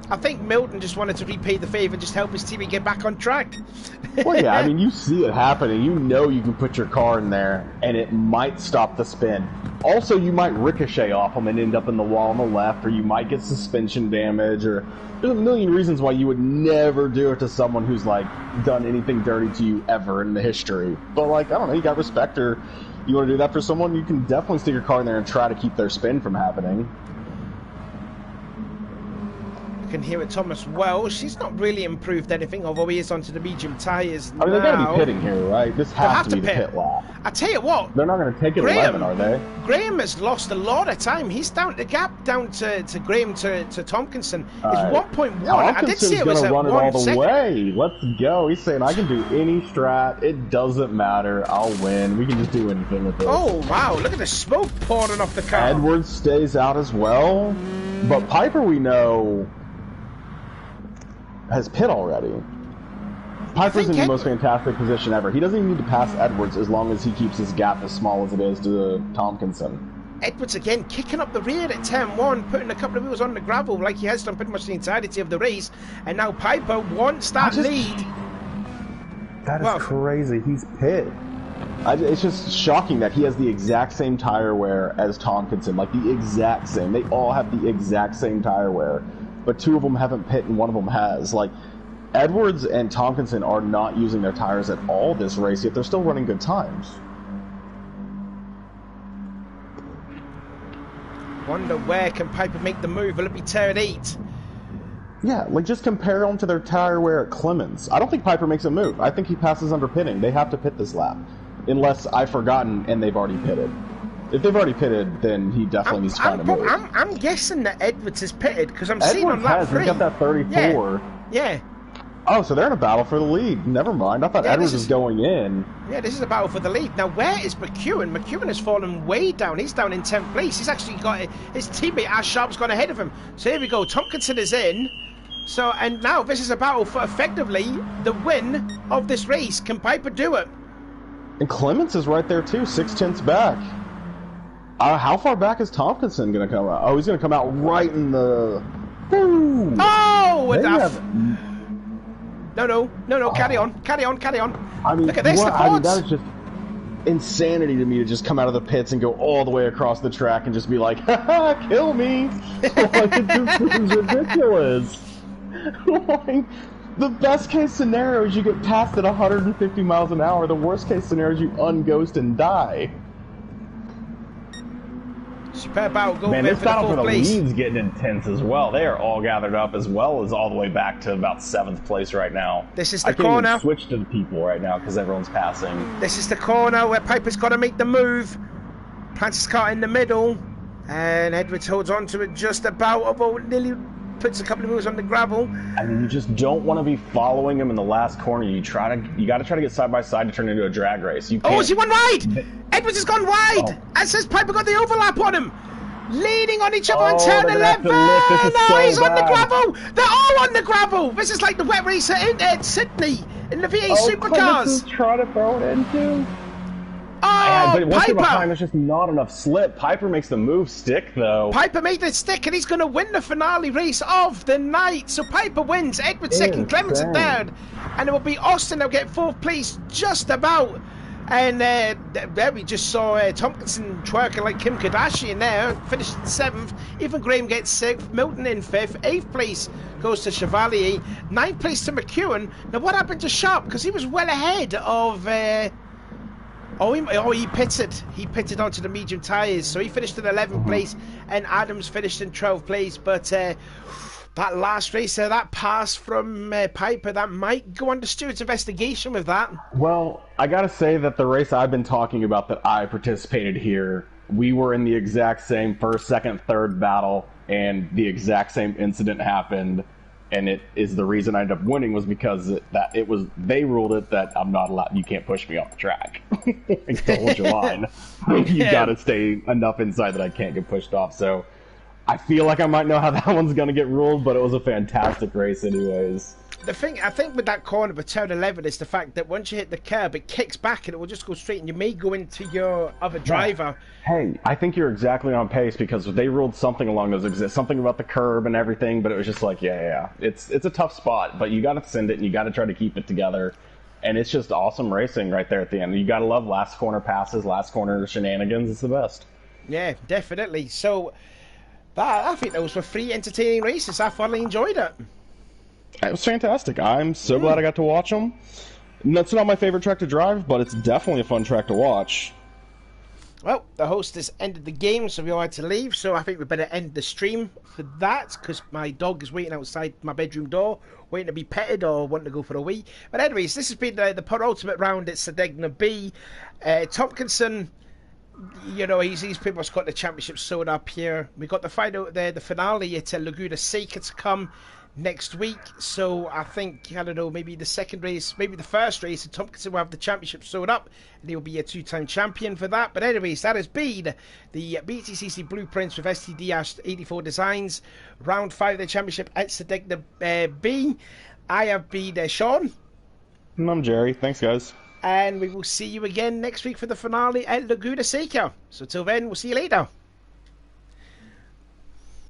I think Milton just wanted to repay the favour, just help his teammate get back on track. Well, yeah, I mean, you see it happening. You know you can put your car in there, and it might stop the spin. Also, you might ricochet off them and end up in the wall on the left, or you might get suspension damage, or there's a million reasons why you would never do it to someone who's, like, done anything dirty to you ever in the history. But, like, I don't know, you got respect, or you want to do that for someone, you can definitely stick your car in there and try to keep their spin from happening. Can hear it, Thomas Welsh. She's not really improved anything, although he is onto the medium tyres now. I mean, they gotta be pitting here, right? This has to be the pit lap. I tell you what, they're not going to take it 11, are they? Graham has lost a lot of time. He's down. The gap down to Graham to Tompkinson is 1.1. I did see it was at 1 second. All the way. Let's go. He's saying I can do any strat. It doesn't matter. I'll win. We can just do anything with this. Oh wow! Look at the smoke pouring off the car. Edwards stays out as well, but Piper we know has pit already. Piper's in the most fantastic position ever. He doesn't even need to pass Edwards as long as he keeps his gap as small as it is to Tompkinson. Edwards again kicking up the rear at turn 1, putting a couple of wheels on the gravel like he has done pretty much the entirety of the race. And now Piper wants that lead. That is crazy. He's pit. It's just shocking that he has the exact same tire wear as Tompkinson. Like the exact same. They all have the exact same tire wear. But 2 of them haven't pit and 1 of them has. Like, Edwards and Tompkinson are not using their tires at all this race, yet they're still running good times. Wonder where can Piper make the move? Will it be turn 8? Yeah, like just compare them to their tire wear at Clemens. I don't think Piper makes a move. I think he passes under pitting. They have to pit this lap. Unless I've forgotten and they've already pitted. If they've already pitted, then he definitely needs to find a move. I'm guessing that Edwards is pitted because I'm seeing on lap 3. He's got that 34. Yeah. Oh, so they're in a battle for the lead. Never mind. I thought Edwards was going in. Yeah, this is a battle for the lead. Now, where is McEwen? McEwen has fallen way down. He's down in 10th place. He's actually got his teammate Ash Sharp's gone ahead of him. So here we go. Tompkinson is in. So, and now this is a battle for effectively the win of this race. Can Piper do it? And Clemens is right there too, 6/10 back. How far back is Tompkinson going to come out? Oh, he's going to come out right in the... Woo! Oh! No, carry on. I mean, look at this, that is just insanity to me to just come out of the pits and go all the way across the track and just be like, haha, kill me! Like, it just seems ridiculous. Like, the best case scenario is you get passed at 150 miles an hour. The worst case scenario is you unghost and die. Superb battle going. Man, this battle for the lead's getting intense as well. They are all gathered up as well as all the way back to about 7th place right now. This is the corner. I can't even switch to the people right now because everyone's passing. This is the corner where Piper's got to make the move. Plants his car in the middle, and Edwards holds on to it just about, although nearly puts a couple of wheels on the gravel. I mean, you just don't want to be following him in the last corner. You got to try to get side by side to turn into a drag race. Oh, has he won wide? Edwards has gone wide. Oh. And says Piper got the overlap on him. Leading on each other on turn 11. No, he's on the gravel. They're all on the gravel. This is like the wet race at Sydney in the V8 Supercars. Trying to throw it into. Oh, but once Piper! you're behind, there's just not enough slip. Piper makes the move stick, though. Piper made it stick, and he's going to win the finale race of the night. So Piper wins. Edwards second, Clemens in third. And it will be Austin that'll get 4th place just about. And there we just saw Tompkinson twerking like Kim Kardashian there. Finished in 7th. Even Graham gets 6th. Milton in 5th. 8th place goes to Chevalier. 9th place to McEwen. Now what happened to Sharp? Because he was well ahead of... he pitted. He pitted onto the medium tyres, so he finished in 11th place, and Adams finished in 12th place. But that last race, that pass from Piper, that might go under Stewart's investigation with that. Well, I gotta say that the race I've been talking about that I participated here, we were in the exact same 1st, 2nd, 3rd battle, and the exact same incident happened. And it is the reason I ended up winning was because they ruled it that I'm not allowed. You can't push me off the track. Don't hold your line. You got to stay enough inside that I can't get pushed off. So I feel like I might know how that one's gonna get ruled, but it was a fantastic race anyways. the thing I think with that corner for turn 11 is the fact that once you hit the curb, it kicks back and it will just go straight, and you may go into your other driver. Hey, I think you're exactly on pace because they ruled something along those something about the curb and everything, but it was just like, yeah. It's a tough spot, but you got to send it and you got to try to keep it together. And it's just awesome racing right there at the end. You got to love last corner passes, last corner shenanigans. It's the best. Yeah, definitely. So, I think those were 3 entertaining races. I thoroughly enjoyed it. It was fantastic. I'm so glad I got to watch them. That's not my favorite track to drive, but it's definitely a fun track to watch. Well, the host has ended the game, so we all had to leave. So I think we better end the stream for that, because my dog is waiting outside my bedroom door, waiting to be petted or wanting to go for a wee. But anyways, this has been the penultimate round at Sardegna B. Tompkinson, you know, he's pretty much got the championship sewed up here. We got the final there, the finale at Laguna Seca to come next week. So I think, I don't know, maybe the second race, maybe the first race, and Tompkinson will have the championship sewed up, and he'll be a 2-time champion for that. But anyways, that has been the BTCC Blueprints with STDash84 designs, round 5 of the championship at Sardegna B. I have been Sean. And I'm Jerry. Thanks, guys. And we will see you again next week for the finale at Laguna Seca. So till then, we'll see you later.